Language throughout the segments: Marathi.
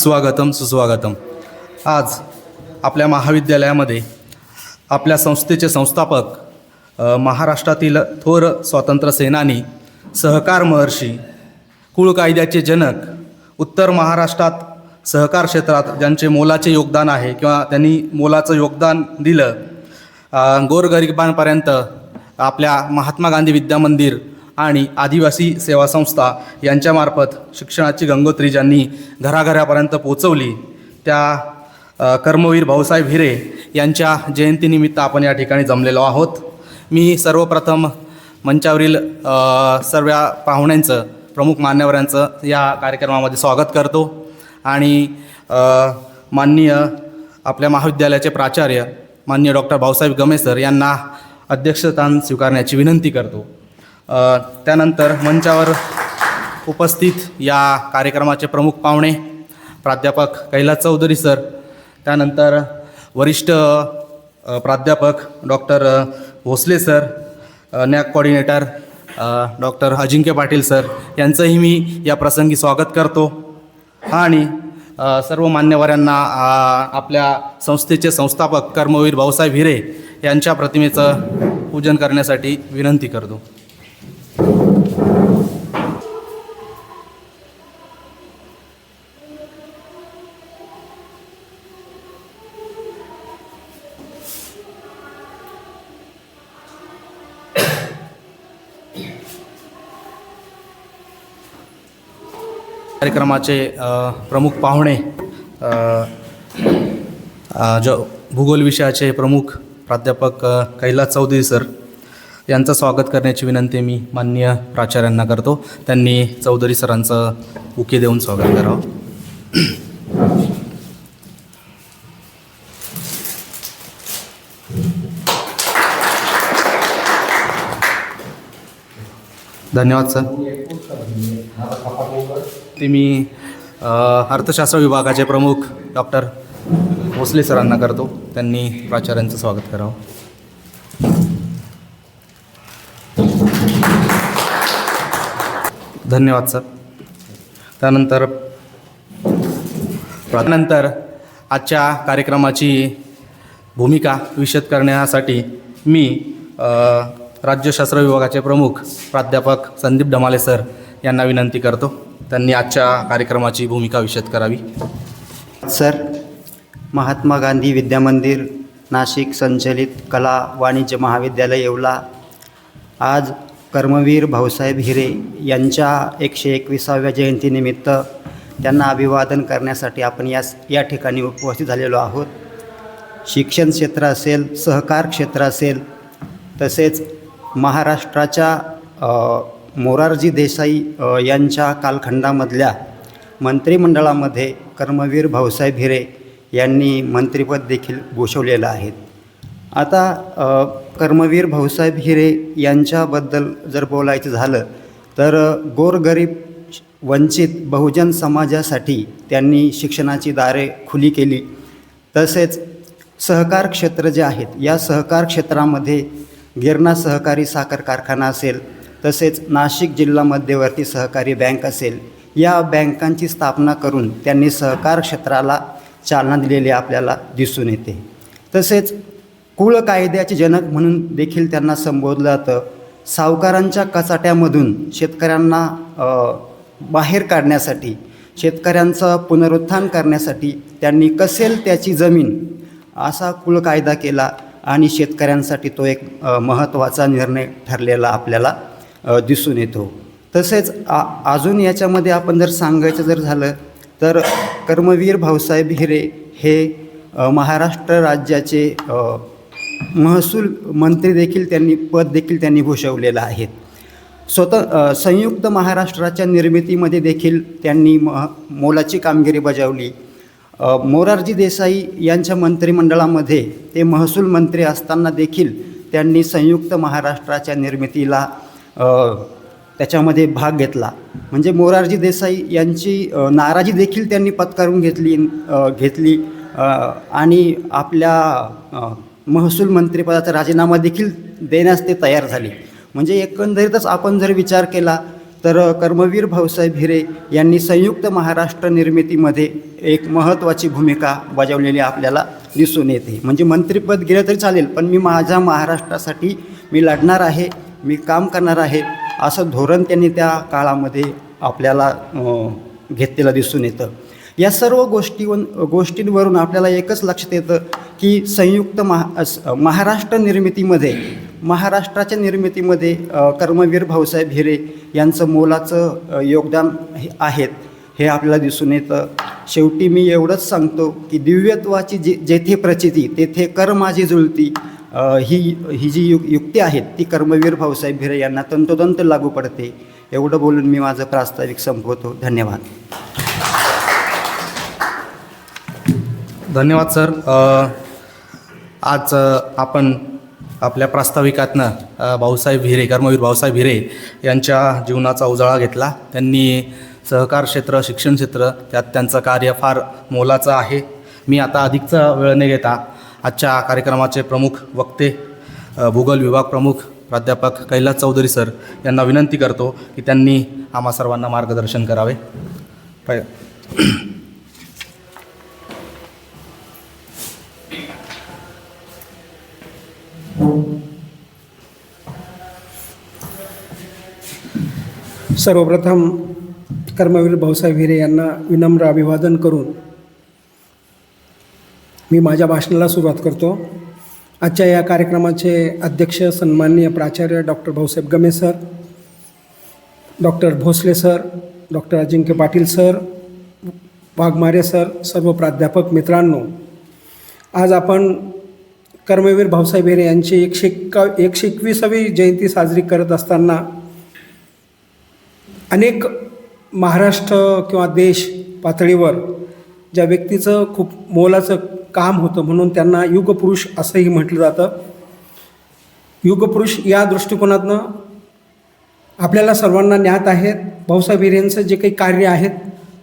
स्वागतम सुस्वागतम। आज आपल्या महाविद्यालयामध्ये आपल्या संस्थेचे संस्थापक महाराष्ट्रातील थोर स्वातंत्र्य सेनानी, सहकार महर्षी, कुळ कायद्याचे जनक, उत्तर महाराष्ट्रात सहकार क्षेत्रात ज्यांचे मोलाचे योगदान आहे किंवा त्यांनी मोलाचं योगदान दिलं, गोरगरिबांपर्यंत आपल्या महात्मा गांधी विद्यामंदिर आणि आदिवासी सेवा संस्था यांच्यामार्फत शिक्षणाची गंगोत्री ज्यांनी घराघरापर्यंत पोचवली, त्या कर्मवीर भाऊसाहेब हिरे यांच्या जयंतीनिमित्त आपण या ठिकाणी जमलेलो आहोत। मी सर्वप्रथम मंचावरील सर्व पाहुण्यांचं, प्रमुख मान्यवरांचं या कार्यक्रमामध्ये स्वागत करतो आणि माननीय आपल्या महाविद्यालयाचे प्राचार्य माननीय डॉक्टर भाऊसाहेब गमे सर यांना अध्यक्षस्थान स्वीकारण्याची विनंती करतो। त्यानंतर मंचावर उपस्थित या कार्यक्रमाचे प्रमुख पाहुणे प्राध्यापक कैलास चौधरी सर, त्यानंतर वरिष्ठ प्राध्यापक doctor Bhosale sir, NAAC coordinator doctor Ajinkya Patil sir यांचंही मी या प्रसंगी स्वागत करतो आणि सर्व मान्यवरांना आपल्या संस्थेचे संस्थापक कर्मवीर भाऊसाहेब हिरे यांच्या प्रतिमेचं पूजन करण्यासाठी विनंती करतो। कार्यक्रमाचे प्रमुख पाहुणे जो भूगोल विषयाचे प्रमुख प्राध्यापक कैलास चौधरी सर यांचं स्वागत करण्याची विनंती मी माननीय प्राचार्यांना करतो। त्यांनी चौधरी सरांचं बुके देऊन स्वागत करावं। धन्यवाद सर। ते मी अर्थशास्त्र विभागाचे प्रमुख डॉक्टर भोसले सरांना करतो, त्यांनी प्राचार्यांचं स्वागत करावं। धन्यवाद सर। त्यानंतर आजच्या कार्यक्रमाची भूमिका विशद करण्यासाठी मी राज्यशास्त्र विभागाचे प्रमुख प्राध्यापक संदीप डमाले सर यांना विनंती करतो, त्यांनी आजच्या कार्यक्रमाची भूमिका विशद करावी। सर, महात्मा गांधी विद्यामंदिर नाशिक संचलित कला वाणिज्य महाविद्यालय येवला आज कर्मवीर भाऊसाहेब हिरे यांच्या 121व्या जयंतीनिमित्त त्यांना अभिवादन करण्यासाठी आपण या ठिकाणी उपस्थित झालेलो आहोत। शिक्षण क्षेत्र असेल, सहकार क्षेत्र असेल, तसेच महाराष्ट्राच्या मोरारजी देसाई यांच्या कालखंडामधल्या मंत्रिमंडळामध्ये कर्मवीर भाऊसाहेब हिरे यांनी मंत्रिपद देखील भूषवलेलं आहे। आता कर्मवीर भाऊसाहेब हिरे यांच्याबद्दल जर बोलायचं झालं तर गोरगरीब वंचित बहुजन समाजासाठी त्यांनी शिक्षणाची दारे खुली केली। तसेच सहकार क्षेत्र जे आहेत, या सहकार क्षेत्रामध्ये गिरणा सहकारी साखर कारखाना असेल, तसेच नाशिक जिल्हा मध्यवर्ती सहकारी बँक असेल, या बँकांची स्थापना करून त्यांनी सहकार क्षेत्राला चालना दिलेली आपल्याला दिसून येते। तसेच कुळ कायद्याचे जनक म्हणून देखील त्यांना संबोधलं जातं। सावकारांच्या कचाट्यामधून शेतकऱ्यांना बाहेर काढण्यासाठी, शेतकऱ्यांचं पुनरुत्थान करण्यासाठी त्यांनी कसेल त्याची जमीन असा कुळ कायदा केला आणि शेतकऱ्यांसाठी तो एक महत्त्वाचा निर्णय ठरलेला आपल्याला दिसून येतो। तसेच अजून याच्यामध्ये आपण जर सांगायचं जर झालं तर कर्मवीर भाऊसाहेब हिरे हे महाराष्ट्र राज्याचे महसूल मंत्री देखील पद देखील भूषवलेलं आहे। संयुक्त महाराष्ट्राच्या निर्मितीमध्ये देखील त्यांनी मोलाची कामगिरी बजावली। मोरारजी देसाई यांच्या मंत्रिमंडळामध्ये ते महसूल मंत्री असताना देखील त्यांनी संयुक्त महाराष्ट्राच्या निर्मितीला त्याच्यामध्ये भाग घेतला। म्हणजे मोरारजी देसाई यांची नाराजी देखील त्यांनी पत्करून घेतली आणि आपल्या महसूल मंत्रिपदाचा राजीनामा देखील देण्यास ते तयार झाले। म्हणजे एकंदरीतच आपण जर विचार केला तर कर्मवीर भाऊसाहेब हिरे यांनी संयुक्त महाराष्ट्र निर्मितीमध्ये एक महत्त्वाची भूमिका बजावलेली आपल्याला दिसून येते. म्हणजे मंत्रिपद गेलं तरी चालेल, पण मी माझ्या महाराष्ट्रासाठी मी लढणार आहे, मी काम करणार आहे, असं धोरण त्यांनी त्या काळामध्ये आपल्याला घेतलेलं दिसून येतं. या सर्व गोष्टींवरून आपल्याला एकच लक्षात येतं की संयुक्त महाराष्ट्र निर्मितीमध्ये, महाराष्ट्राच्या निर्मितीमध्ये कर्मवीर भाऊसाहेब हिरे यांचं मोलाचं योगदान आहे हे आपल्याला दिसून येतं. शेवटी मी एवढंच सांगतो की दिव्यत्वाची जेथे प्रचिती तेथे कर माझी जुळती, ही जी युक्ती आहे ती कर्मवीर भाऊसाहेब हिरे यांना तंतोतंत लागू पडते. एवढं बोलून मी माझं प्रास्ताविक संपवतो. धन्यवाद. धन्यवाद सर. आज आपण आपल्या प्रास्ताविकातनं भाऊसाहेब हिरे, कर्मवीर भाऊसाहेब हिरे यांच्या जीवनाचा उजाळा घेतला. त्यांनी सहकार क्षेत्र, शिक्षण क्षेत्र त्यात त्यांचं कार्य फार मोलाचं आहे. मी आता अधिकचा वेळ न घेता आजच्या कार्यक्रमाचे प्रमुख वक्ते, भूगोल विभाग प्रमुख प्राध्यापक कैलास चौधरी सर यांना विनंती करतो की त्यांनी आम्हा सर्वांना मार्गदर्शन करावे. सर्वप्रथम कर्मवीर भाऊसाहेब हिरे यांना विनम्र अभिवादन करून मी माझ्या भाषणाला सुरुवात करतो. आजच्या या कार्यक्रमाचे अध्यक्ष सन्माननीय प्राचार्य doctor Bhausaheb Game sir, doctor Bhosale sir, doctor Ajinkya Patil sir, Waghmare sir, सर्व प्राध्यापक मित्रांनो, आज आपण कर्मवीर भाऊसाहेब हिरे यांची 121वी जयंती साजरी करत असताना अनेक महाराष्ट्र किंवा देश पातळीवर ज्या व्यक्तीचं खूप मोलाचं काम होतं म्हणून त्यांना युगपुरुष असंही म्हटलं जातं. युगपुरुष या दृष्टिकोनातनं आपल्याला सर्वांना ज्ञात आहेत. भाऊसाहेब हिरेंचं जे काही कार्य आहेत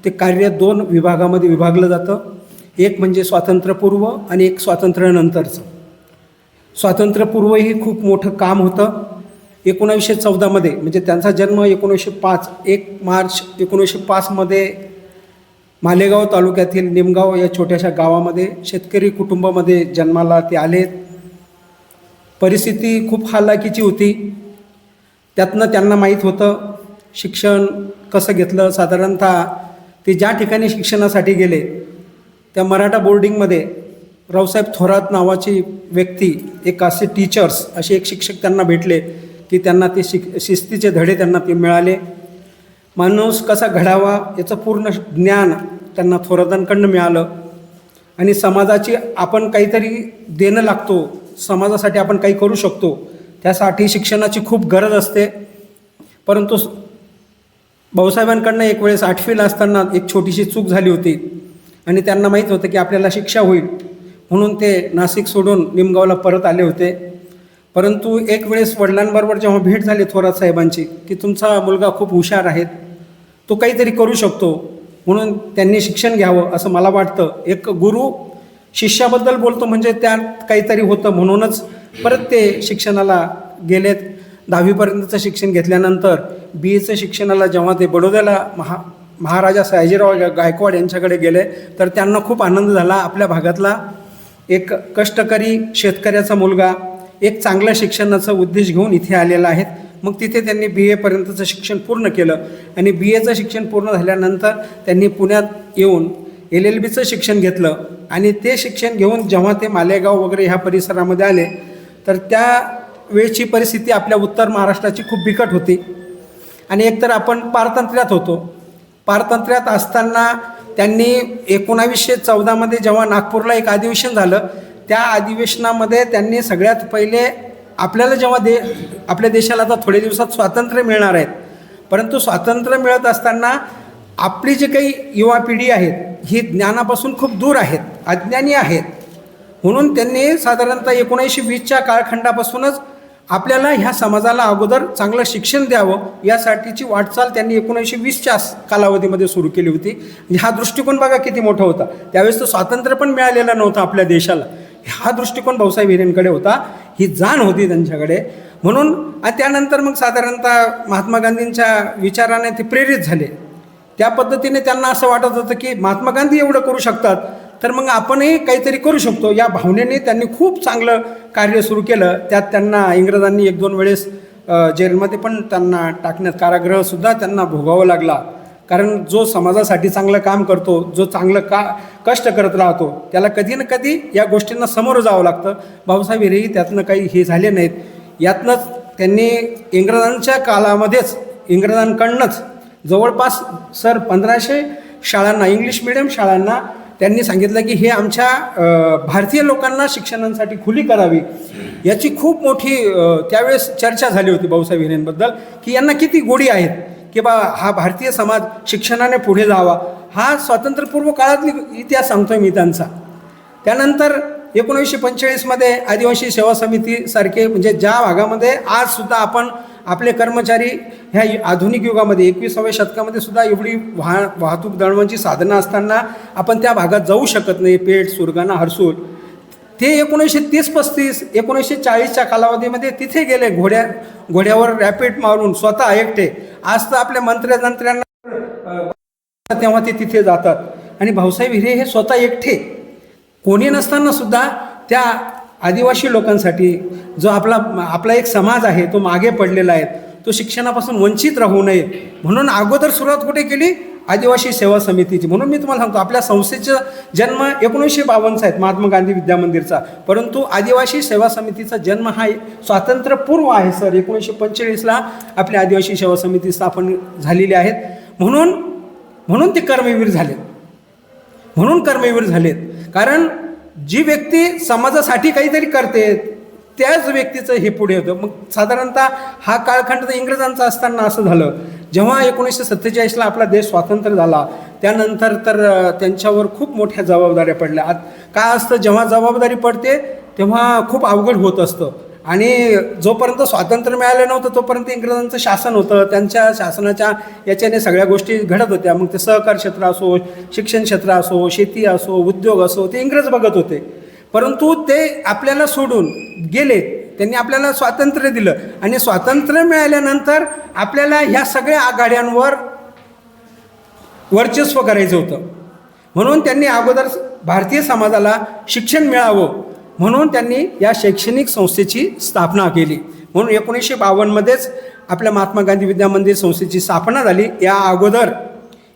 ते कार्य 2 विभागामध्ये विभागलं जातं. एक म्हणजे स्वातंत्र्यपूर्व आणि एक स्वातंत्र्यानंतरचं. स्वातंत्र्यपूर्व ही खूप मोठं काम होतं. 1914मध्ये म्हणजे त्यांचा जन्म 1905, 1 मार्च 1905मध्ये मालेगाव तालुक्यातील निमगाव या छोट्याशा गावामध्ये शेतकरी कुटुंबामध्ये जन्माला ते आलेत. परिस्थिती खूप हालाकीची होती. त्यातनं त्यांना माहीत होतं शिक्षण कसं घेतलं. साधारणतः ते ज्या ठिकाणी शिक्षणासाठी गेले त्या मराठा बोर्डिंगमध्ये रावसाहेब थोरात नावाची व्यक्ती, एक असे टीचर्स, असे एक शिक्षक त्यांना भेटले की त्यांना ते शिस्तीचे धडे त्यांना ते मिळाले. माणूस कसा घडावा याचं पूर्ण ज्ञान त्यांना थोरातांकडनं मिळालं. आणि समाजाची आपण काहीतरी देणं लागतो, समाजासाठी आपण काही करू शकतो, त्यासाठी शिक्षणाची खूप गरज असते. परंतु भाऊसाहेबांकडनं एक वेळेस 8वीला असताना एक छोटीशी चूक झाली होती आणि त्यांना माहीत होतं की आपल्याला शिक्षा होईल म्हणून ते नाशिक सोडून निमगावला परत आले होते. परंतु एक वेळेस वडिलांबरोबर जेव्हा भेट झाली थोरात साहेबांची की तुमचा मुलगा खूप हुशार आहे, तो काहीतरी करू शकतो, म्हणून त्यांनी शिक्षण घ्यावं असं मला वाटतं. एक गुरु शिष्याबद्दल बोलतो म्हणजे त्यात काहीतरी होतं म्हणूनच परत ते शिक्षणाला गेलेत. 10वीपर्यंतचं शिक्षण घेतल्यानंतर BAचं शिक्षणाला जेव्हा ते बडोद्याला महाराजा सयाजीराव गायकवाड यांच्याकडे गेले तर त्यांना खूप आनंद झाला. आपल्या भागातला एक कष्टकरी शेतकऱ्याचा मुलगा एक चांगल्या शिक्षणाचा उद्देश घेऊन इथे आलेला आहे. मग तिथे त्यांनी BAपर्यंतचं शिक्षण पूर्ण केलं आणि BAचं शिक्षण पूर्ण झाल्यानंतर त्यांनी पुण्यात येऊन LLBचं शिक्षण घेतलं. आणि ते शिक्षण घेऊन जेव्हा ते मालेगाव वगैरे ह्या परिसरामध्ये आले तर त्या वेळची परिस्थिती आपल्या उत्तर महाराष्ट्राची खूप बिकट होती. आणि एकतर आपण पारतंत्र्यात होतो. पारतंत्र्यात असताना त्यांनी 1914मध्ये जेव्हा नागपूरला एक अधिवेशन झालं त्या अधिवेशनामध्ये त्यांनी सगळ्यात पहिले आपल्याला जेव्हा आपल्या देशाला आता थोड्या दिवसात स्वातंत्र्य मिळणार आहेत, परंतु स्वातंत्र्य मिळत असताना आपली जी काही युवा पिढी आहेत ही ज्ञानापासून खूप दूर आहेत, अज्ञानी आहेत. म्हणून त्यांनी साधारणतः 1920च्या कालखंडापासूनच आपल्याला ह्या समाजाला अगोदर चांगलं शिक्षण द्यावं यासाठीची वाटचाल त्यांनी 1920च्या कालावधीमध्ये सुरू केली होती. हा दृष्टिकोन बघा किती मोठा होता. त्यावेळेस तर स्वातंत्र्य पण मिळालेलं नव्हतं आपल्या देशाला. हा दृष्टिकोन भाऊसाहेब हिरेंकडे होता, ही जाण होती त्यांच्याकडे. म्हणून आणि त्यानंतर मग साधारणतः महात्मा गांधींच्या विचाराने ते प्रेरित झाले. त्या पद्धतीने त्यांना असं वाटत होतं की महात्मा गांधी एवढं करू शकतात तर मग आपणही काहीतरी करू शकतो. या भावनेने त्यांनी खूप चांगलं कार्य सुरू केलं. त्यात त्यांना इंग्रजांनी 1-2 वेळेस जेलमध्ये पण त्यांना टाकण्यात, कारागृहसुद्धा त्यांना भोगावं लागला. कारण जो समाजासाठी चांगलं काम करतो, जो चांगलं कष्ट करत राहतो, त्याला कधी ना कधी या गोष्टींना सामोरं जावं लागतं. भाऊसाहेब हिरेही त्यातनं काही हे झाले नाहीत. यातनंच त्यांनी इंग्रजांच्या काळामध्येच इंग्रजांकडनंच जवळपास 1500 शाळांना, इंग्लिश मिडियम शाळांना त्यांनी सांगितलं की हे आमच्या भारतीय लोकांना शिक्षणासाठी खुली करावी. याची खूप मोठी त्यावेळेस चर्चा झाली होती भाऊसाहेब हिरेंबद्दल की यांना किती गोडी आहेत की हा भारतीय समाज शिक्षणाने पुढे जावा. हा स्वातंत्र्यपूर्व काळातली इतिहास सांगतोय मी त्यांचा. त्यानंतर 1945मध्ये आदिवासी सेवा समितीसारखे, म्हणजे ज्या भागामध्ये आजसुद्धा आपण आपले कर्मचारी ह्या आधुनिक युगामध्ये 21व्या शतकामध्ये सुद्धा एवढी वाहतूक दळणवळणची साधनं असताना आपण त्या भागात जाऊ शकत नाही, पेठ, सुरगाणा, हर्सूल, ते 1930-35 1940च्या कालावधीमध्ये तिथे गेले घोड्यावर रॅपिड मारून स्वतः एकटे. आज तर आपल्या मंत्र्यांना तेव्हा ते तिथे जातात. आणि भाऊसाहेब हिरे हे स्वतः एकटे, कोणी नसताना सुद्धा त्या आदिवासी लोकांसाठी जो आपला एक समाज आहे तो मागे पडलेला आहे, तो शिक्षणापासून वंचित राहू नये म्हणून अगोदर सुरुवात कुठे केली? आदिवासी सेवा समितीची. म्हणून मी तुम्हाला सांगतो, आपल्या संस्थेचा जन्म 1952 आहेत, महात्मा गांधी विद्या मंदिरचा. परंतु आदिवासी सेवा समितीचा जन्म हा स्वातंत्र्यपूर्व आहे सर. 1945ला आपली आदिवासी सेवा समिती स्थापन झालेली आहेत. म्हणून ते कर्मवीर झालेत. कारण जी व्यक्ती समाजासाठी काहीतरी करते त्याच व्यक्तीचं हे पुढे होतं. मग साधारणतः हा कालखंड तर इंग्रजांचा असताना असं झालं. जेव्हा 1947ला आपला देश स्वातंत्र्य झाला त्यानंतर तर त्यांच्यावर खूप मोठ्या जबाबदाऱ्या पडल्या. काय असतं, जेव्हा जबाबदारी पडते तेव्हा खूप अवघड होत असतं. आणि जोपर्यंत स्वातंत्र्य मिळालं नव्हतं तोपर्यंत इंग्रजांचं शासन होतं. त्यांच्या शासनाच्या याच्याने सगळ्या गोष्टी घडत होत्या. मग ते सहकार क्षेत्र असो, शिक्षण क्षेत्र असो, शेती असो, उद्योग असो, ते इंग्रज बघत होते. परंतु ते आपल्याला सोडून गेले. त्यांनी आपल्याला स्वातंत्र्य दिलं आणि स्वातंत्र्य मिळाल्यानंतर आपल्याला ह्या सगळ्या आघाड्यांवर वर्चस्व करायचं होतं. म्हणून त्यांनी अगोदर भारतीय समाजाला शिक्षण मिळावं म्हणून त्यांनी या शैक्षणिक संस्थेची स्थापना केली. म्हणून 1952मध्येच आपल्या महात्मा गांधी विद्या मंदिर संस्थेची स्थापना झाली. या अगोदर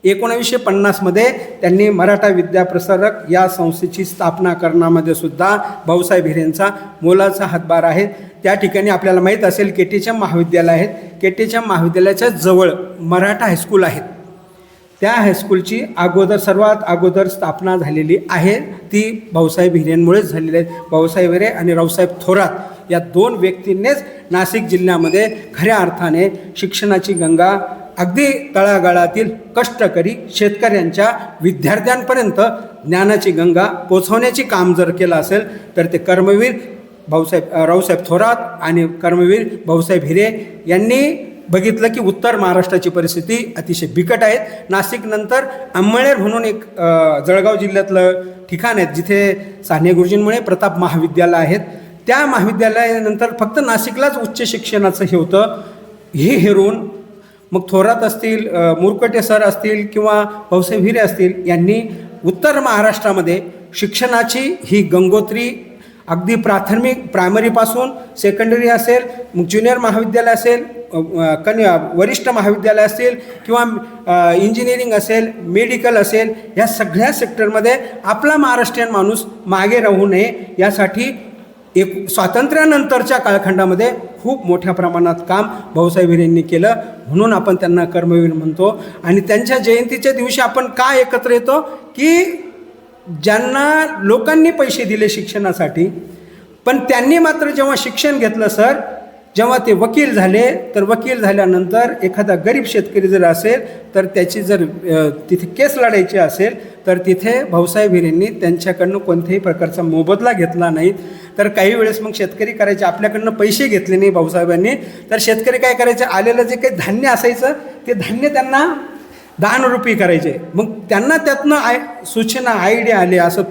1950मध्ये त्यांनी मराठा विद्याप्रसारक या संस्थेची स्थापना करण्यामध्ये सुद्धा भाऊसाहेब हिरेंचा मोलाचा हातभार आहे. त्या ठिकाणी आपल्याला माहीत असेल केटीच्या महाविद्यालय आहेत. केटीच्या महाविद्यालयाच्या जवळ मराठा हायस्कूल आहेत. त्या हायस्कूलची सर्वात अगोदर स्थापना झालेली आहे ती भाऊसाहेब हिरेंमुळेच झालेली आहे. भाऊसाहेब हिरे आणि रावसाहेब थोरात या 2 व्यक्तींनीच नाशिक जिल्ह्यामध्ये खऱ्या अर्थाने शिक्षणाची गंगा अगदी तळागाळातील कष्टकरी शेतकऱ्यांच्या विद्यार्थ्यांपर्यंत ज्ञानाची गंगा पोचवण्याचे काम जर केलं असेल तर ते कर्मवीर रावसाहेब थोरात आणि कर्मवीर भाऊसाहेब हिरे यांनी बघितलं की उत्तर महाराष्ट्राची परिस्थिती अतिशय बिकट आहे. नाशिकनंतर अंमळनेर म्हणून एक जळगाव जिल्ह्यातलं ठिकाण आहे जिथे साने गुरुजींमुळे प्रताप महाविद्यालय आहेत. त्या महाविद्यालयानंतर फक्त नाशिकलाच उच्च शिक्षणाचं हे होतं. हे हेरून मग थोरात असतील, मुरकटे सर असतील किंवा भाऊसाहेब हिरे असतील यांनी उत्तर महाराष्ट्रामध्ये शिक्षणाची ही गंगोत्री अगदी प्रायमरीपासून सेकंडरी असेल, मग ज्युनियर महाविद्यालय असेल, वरिष्ठ महाविद्यालय असेल किंवा इंजिनिअरिंग असेल, मेडिकल असेल, या सगळ्या सेक्टरमध्ये आपला महाराष्ट्रीयन माणूस मागे राहू नये यासाठी स्वातंत्र्यानंतरच्या कालखंडामध्ये खूप मोठ्या प्रमाणात काम भाऊसाहेब हिरेंनी केलं. म्हणून आपण त्यांना कर्मवीर म्हणतो. आणि त्यांच्या जयंतीच्या दिवशी आपण का एकत्र येतो की ज्यांना लोकांनी पैसे दिले शिक्षणासाठी, पण त्यांनी मात्र जेव्हा शिक्षण घेतलं सर, जेव्हा ते वकील झाले, तर वकील झाल्यानंतर एखादा गरीब शेतकरी जर असेल तर त्याची जर तिथे केस लढायची असेल तर तिथे भाऊसाहेब हिरेंनी त्यांच्याकडनं कोणत्याही प्रकारचा मोबदला घेतला नाही. तर काही वेळेस मग शेतकरी करायचे, आपल्याकडनं पैसे घेतले नाही भाऊसाहेबांनी, तर शेतकरी काय करायचे, आलेलं जे काही धान्य असायचं ते धान्य त्यांना दानरूपी करायचे. मग त्यांना त्यातनं सूचना आयडिया आले. असं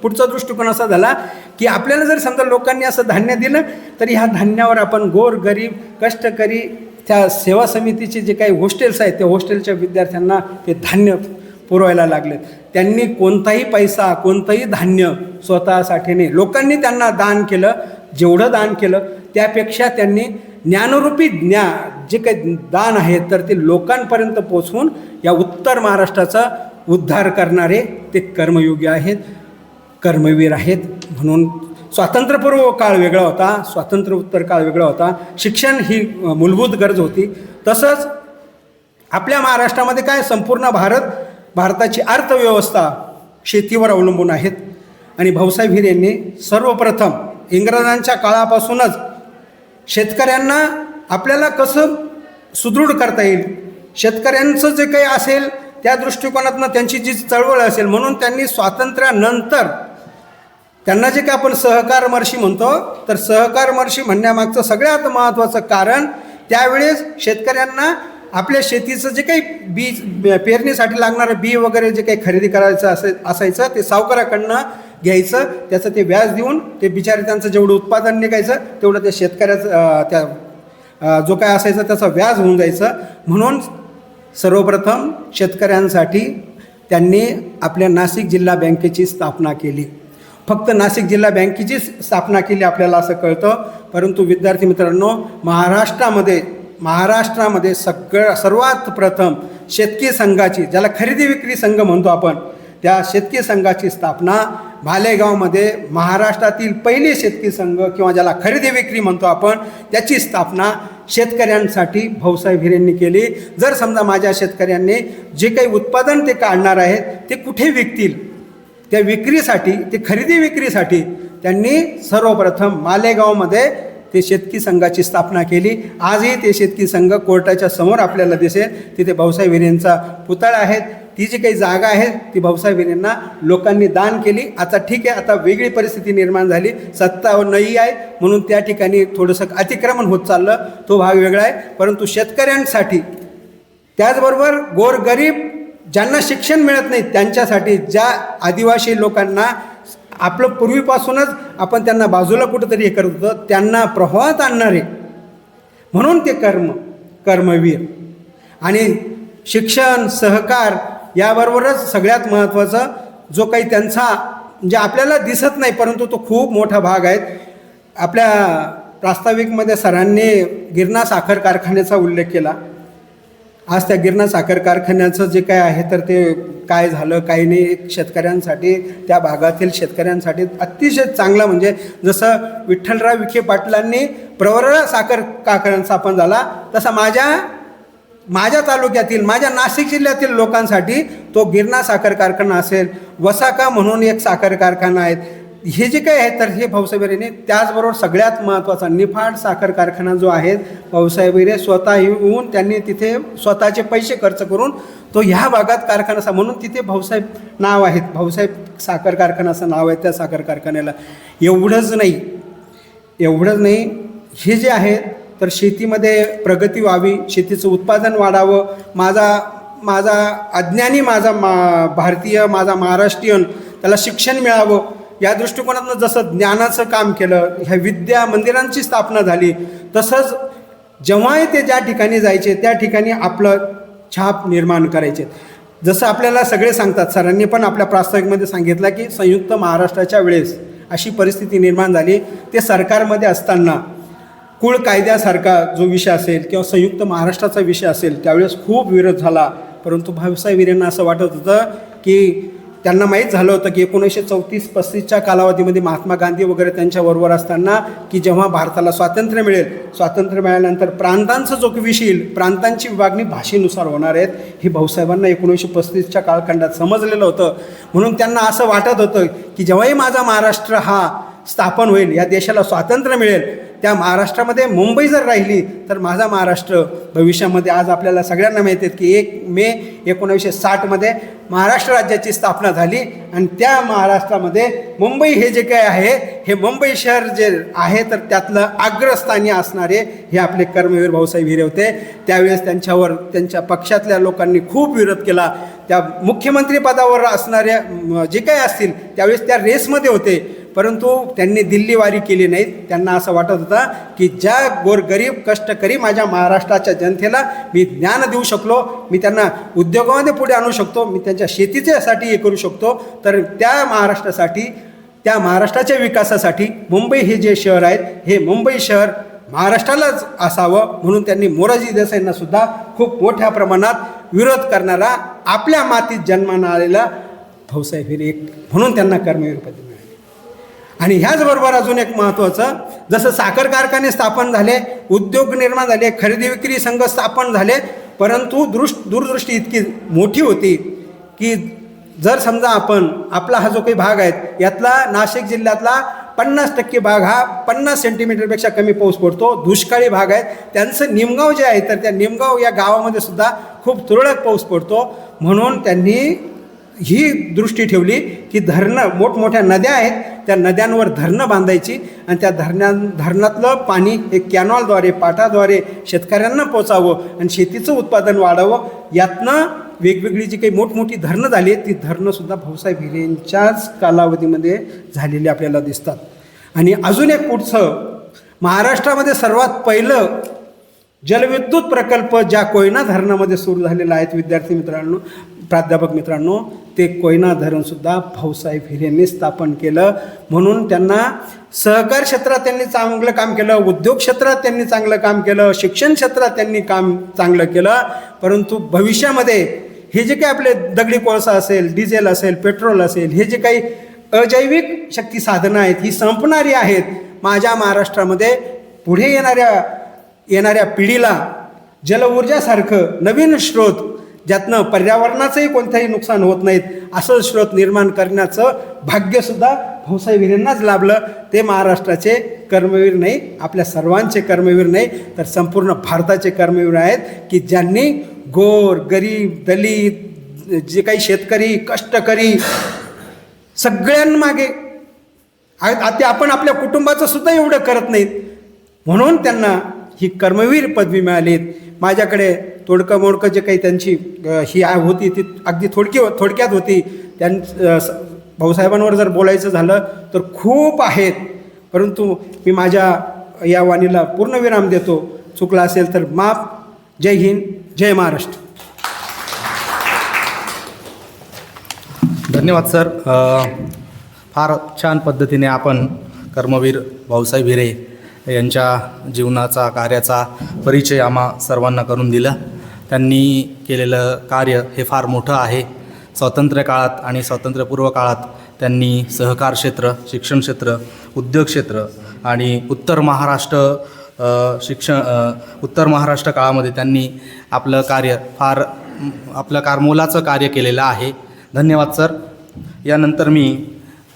पुढचा दृष्टिकोन असा झाला की आपल्याला जर समजा लोकांनी असं धान्य दिलं तर ह्या धान्यावर आपण गोर गरीब कष्टकरी त्या सेवा समितीचे जे काही हॉस्टेल्स आहेत त्या हॉस्टेलच्या विद्यार्थ्यांना ते धान्य पुरवायला लागलेत. त्यांनी कोणताही पैसा कोणतंही धान्य स्वतःसाठी नाही, लोकांनी त्यांना दान केलं. जेवढं दान केलं त्यापेक्षा त्यांनी ज्ञानरूपी जे काही दान आहे तर ते लोकांपर्यंत पोचवून या उत्तर महाराष्ट्राचा उद्धार करणारे ते कर्मयोगी आहेत, कर्मवीर आहेत. म्हणून स्वातंत्र्यपूर्व काळ वेगळा होता, स्वातंत्र्योत्तर काळ वेगळा होता. शिक्षण ही मूलभूत गरज होती. तसंच आपल्या महाराष्ट्रामध्ये काय संपूर्ण भारताची अर्थव्यवस्था शेतीवर अवलंबून आहेत. आणि भाऊसाहेब हिरे यांनी सर्वप्रथम इंग्रजांच्या काळापासूनच शेतकऱ्यांना आपल्याला कसं सुदृढ करता येईल, शेतकऱ्यांचं जे काही असेल त्या दृष्टिकोनातनं त्यांची जी चळवळ असेल म्हणून त्यांनी स्वातंत्र्यानंतर त्यांना जे काही आपण सहकारमर्षी म्हणतो तर सहकारमर्षी म्हणण्यामागचं सगळ्यात महत्त्वाचं कारण त्यावेळेस शेतकऱ्यांना आपल्या शेतीचं जे काही पेरणीसाठी लागणारं बी वगैरे जे काही खरेदी करायचं असायचं ते सावकाराकडनं घ्यायचं, त्याचं ते व्याज देऊन ते बिचारे त्यांचं जेवढं उत्पादन निघायचं तेवढं त्या शेतकऱ्याचं त्या जो काय असायचं त्याचा व्याज होऊन जायचं. म्हणून सर्वप्रथम शेतकऱ्यांसाठी त्यांनी आपल्या नाशिक जिल्हा बँकेची स्थापना केली. फक्त नाशिक जिल्हा बँकेची स्थापना केली आपल्याला असं कळतं, परंतु विद्यार्थी मित्रांनो महाराष्ट्रामध्ये सर्वात प्रथम शेतकी संघाची, ज्याला खरेदी विक्री संघ म्हणतो आपण, त्या शेतकी संघाची स्थापना भालेगावमध्ये महाराष्ट्रातील पहिले शेतकी संघ किंवा ज्याला खरेदी विक्री म्हणतो आपण त्याची स्थापना शेतकऱ्यांसाठी भाऊसाहेब हिरेंनी केली. जर समजा माझ्या शेतकऱ्यांनी जे काही उत्पादन ते काढणार आहेत ते कुठे विकतील त्या विक्रीसाठी, ते खरेदी विक्रीसाठी त्यांनी सर्वप्रथम मालेगावमध्ये ते शेतकी संघाची स्थापना केली. आजही ते शेतकी संघ कोर्टाच्या समोर आपल्याला दिसेल. तिथे भाऊसाहेब हिरेंचा पुतळा आहे. ती जी काही जागा आहे ती भाऊसाहेब हिरेंना लोकांनी दान केली. आता ठीक आहे, आता वेगळी परिस्थिती निर्माण झाली, सत्ता नाही आहे म्हणून त्या ठिकाणी थोडंसं अतिक्रमण होत चाललं, तो भाग वेगळा आहे. परंतु शेतकऱ्यांसाठी त्याचबरोबर गोरगरीब ज्यांना शिक्षण मिळत नाही त्यांच्यासाठी, ज्या आदिवासी लोकांना आपलं पूर्वीपासूनच आपण त्यांना बाजूला कुठंतरी हे करत होतं त्यांना प्रवाहात आणणारे म्हणून ते कर्मवीर. आणि शिक्षण सहकार याबरोबरच सगळ्यात महत्त्वाचं जो काही त्यांचा म्हणजे आपल्याला दिसत नाही परंतु तो खूप मोठा भाग आहे. आपल्या प्रास्ताविकमध्ये सरांनी गिरणा साखर कारखान्याचा उल्लेख केला. आज त्या गिरणा साखर कारखान्याचं जे काय आहे तर ते काय झालं काही नाही, शेतकऱ्यांसाठी त्या भागातील शेतकऱ्यांसाठी अतिशय चांगला, म्हणजे जसं विठ्ठलराव विखे पाटलांनी प्रवरा साखर कारखाना स्थापन झाला तसा माझ्या तालुक्यातील माझ्या नाशिक जिल्ह्यातील लोकांसाठी तो गिरणा साखर कारखाना असेल, वसाका म्हणून एक साखर कारखाना आहे, हे जे काही आहे तर हे भाऊसाहेब हिरेने. त्याचबरोबर सगळ्यात महत्त्वाचा निफाड साखर कारखाना जो आहे भाऊसाहेब हिरे स्वतः येऊन त्यांनी तिथे स्वतःचे पैसे खर्च करून तो ह्या भागात कारखाना म्हणून तिथे भाऊसाहेब नाव आहेत, भाऊसाहेब साखर कारखाना असं नाव आहे त्या साखर कारखान्याला. एवढंच नाही, हे जे आहे तर शेतीमध्ये प्रगती व्हावी, शेतीचं उत्पादन वाढावं, माझा अज्ञानी भारतीय माझा महाराष्ट्रीयन त्याला शिक्षण मिळावं या दृष्टिकोनातून जसं ज्ञानाचं काम केलं, ह्या विद्या मंदिरांची स्थापना झाली, तसंच जेव्हाही ते ज्या ठिकाणी जायचे त्या ठिकाणी आपलं छाप निर्माण करायचे. जसं आपल्याला सगळे सांगतात, सरांनी पण आपल्या प्रास्ताविकमध्ये सांगितलं की संयुक्त महाराष्ट्राच्या वेळेस अशी परिस्थिती निर्माण झाली, ते सरकारमध्ये असताना कुळ कायद्यासारखा जो विषय असेल किंवा संयुक्त महाराष्ट्राचा विषय असेल त्यावेळेस खूप विरोध झाला. परंतु भाऊसाहेब हिरेंना असं वाटत होतं की त्यांना माहीत झालं होतं की 1934-35च्या कालावधीमध्ये महात्मा गांधी वगैरे त्यांच्याबरोबर असताना की जेव्हा भारताला स्वातंत्र्य मिळाल्यानंतर प्रांतांचं जो विषय येईल, प्रांतांची विभागणी भाषेनुसार होणार आहेत, हे भाऊसाहेबांना 1935च्या कालखंडात समजलेलं होतं. म्हणून त्यांना असं वाटत होतं की जेव्हाही माझा महाराष्ट्र हा स्थापन होईल, या देशाला स्वातंत्र्य मिळेल त्या महाराष्ट्रामध्ये मुंबई जर राहिली तर माझा महाराष्ट्र भविष्यामध्ये, आज आपल्याला सगळ्यांना माहिती आहे की 1 मे 1960मध्ये महाराष्ट्र राज्याची स्थापना झाली आणि त्या महाराष्ट्रामध्ये मुंबई हे जे काय आहे, हे मुंबई शहर जे आहे तर त्यातलं अग्रस्थानी असणारे हे आपले कर्मवीर भाऊसाहेब हिरे होते. त्यावेळेस त्यांच्यावर त्यांच्या पक्षातल्या लोकांनी खूप विरोध केला. त्या मुख्यमंत्री पदावर असणाऱ्या जे काही असतील त्यावेळेस त्या रेसमध्ये होते, परंतु त्यांनी दिल्लीवारी केली नाहीत. त्यांना असं वाटत होतं की ज्या गोरगरीब कष्टकरी माझ्या महाराष्ट्राच्या जनतेला मी ज्ञान देऊ शकलो, मी त्यांना उद्योगामध्ये पुढे आणू शकतो, मी त्यांच्या शेतीच्यासाठी हे करू शकतो, तर त्या महाराष्ट्रासाठी, त्या महाराष्ट्राच्या विकासासाठी मुंबई हे जे शहर आहेत, हे मुंबई शहर महाराष्ट्रालाच असावं म्हणून त्यांनी मोरारजी देसाईंना सुद्धा खूप मोठ्या प्रमाणात विरोध करणारा, आपल्या मातीत जन्माला आलेला भाऊसाहेब हिरे म्हणून त्यांना कर्मवीर पदवी मिळाली. आणि ह्याचबरोबर अजून एक महत्त्वाचं, जसं साखर कारखाने स्थापन झाले, उद्योग निर्माण झाले, खरेदी विक्री संघ स्थापन झाले, परंतु दूरदृष्टी इतकी मोठी होती की जर समजा आपला हा जो काही भाग आहे यातला नाशिक जिल्ह्यातला 50% भाग हा 50 सेंटीमीटरपेक्षा कमी पाऊस पडतो, दुष्काळी भाग आहे. त्यांचं निमगाव जे आहे तर त्या निमगाव या गावामध्ये सुद्धा खूप तुरळक पाऊस पडतो. म्हणून त्यांनी ही दृष्टी ठेवली की धरणं, मोठमोठ्या नद्या आहेत, त्या नद्यांवर धरणं बांधायची आणि त्या धरणातलं पाणी हे कॅनॉलद्वारे, पाटाद्वारे शेतकऱ्यांना पोचावं आणि शेतीचं उत्पादन वाढावं. यातनं वेगवेगळी जी काही मोठमोठी धरणं झाली ती धरणंसुद्धा भाऊसाहेब हिरेंच्याच कालावधीमध्ये झालेली आपल्याला दिसतात. आणि अजून एक पुढचं, महाराष्ट्रामध्ये सर्वात पहिलं जलविद्युत प्रकल्प ज्या कोयना धरणामध्ये सुरू झालेला आहेत विद्यार्थी मित्रांनो, प्राध्यापक मित्रांनो, ते कोयना धरणसुद्धा भाऊसाहेब हिरेंनी स्थापन केलं. म्हणून त्यांना सहकार क्षेत्रात त्यांनी चांगलं काम केलं, उद्योग क्षेत्रात त्यांनी चांगलं काम केलं, शिक्षण क्षेत्रात त्यांनी काम चांगलं केलं. परंतु भविष्यामध्ये हे जे काही आपले दगडी कोळसा असेल, डिझेल असेल, पेट्रोल असेल, हे जे काही अजैविक शक्ती साधनं आहेत ही संपणारी आहेत. माझ्या महाराष्ट्रामध्ये पुढे येणाऱ्या पिढीला जलऊर्जासारखं नवीन स्रोत, ज्यातनं पर्यावरणाचंही कोणतंही नुकसान होत नाहीत, असं स्रोत निर्माण करण्याचं भाग्यसुद्धा भाऊसाहेब हिरेंनाच लाभलं. ते महाराष्ट्राचे कर्मवीर नाही, आपल्या सर्वांचे कर्मवीर नाही, तर संपूर्ण भारताचे कर्मवीर आहेत की ज्यांनी गोर, गरीब, दलित, जे काही शेतकरी, कष्टकरी सगळ्यांमागे ते आपण आपल्या कुटुंबाचं सुद्धा एवढं करत नाहीत, म्हणून त्यांना ही कर्मवीर पदवी मिळाली. माझ्याकडे तोडकं मोडकं जे काही त्यांची ही होती ती अगदी थोडक्यात होती. भाऊसाहेबांवर जर बोलायचं झालं तर खूप आहेत, परंतु मी माझ्या या वाणीला पूर्णविराम देतो. चुकला असेल तर माफ. जय हिंद, जय महाराष्ट्र. धन्यवाद सर. फार छान पद्धतीने आपण कर्मवीर भाऊसाहेब हिरे यांच्या जीवनाचा, कार्याचा परिचय आम्हा सर्वांना करून दिला. त्यांनी केलेलं कार्य हे फार मोठं आहे. स्वातंत्र्य काळात आणि स्वातंत्र्यपूर्व काळात त्यांनी सहकार क्षेत्र, शिक्षण क्षेत्र, उद्योग क्षेत्र आणि उत्तर महाराष्ट्र काळामध्ये त्यांनी आपलं कार्य आपलं मोलाचं कार्य केलेलं आहे. धन्यवाद सर. यानंतर मी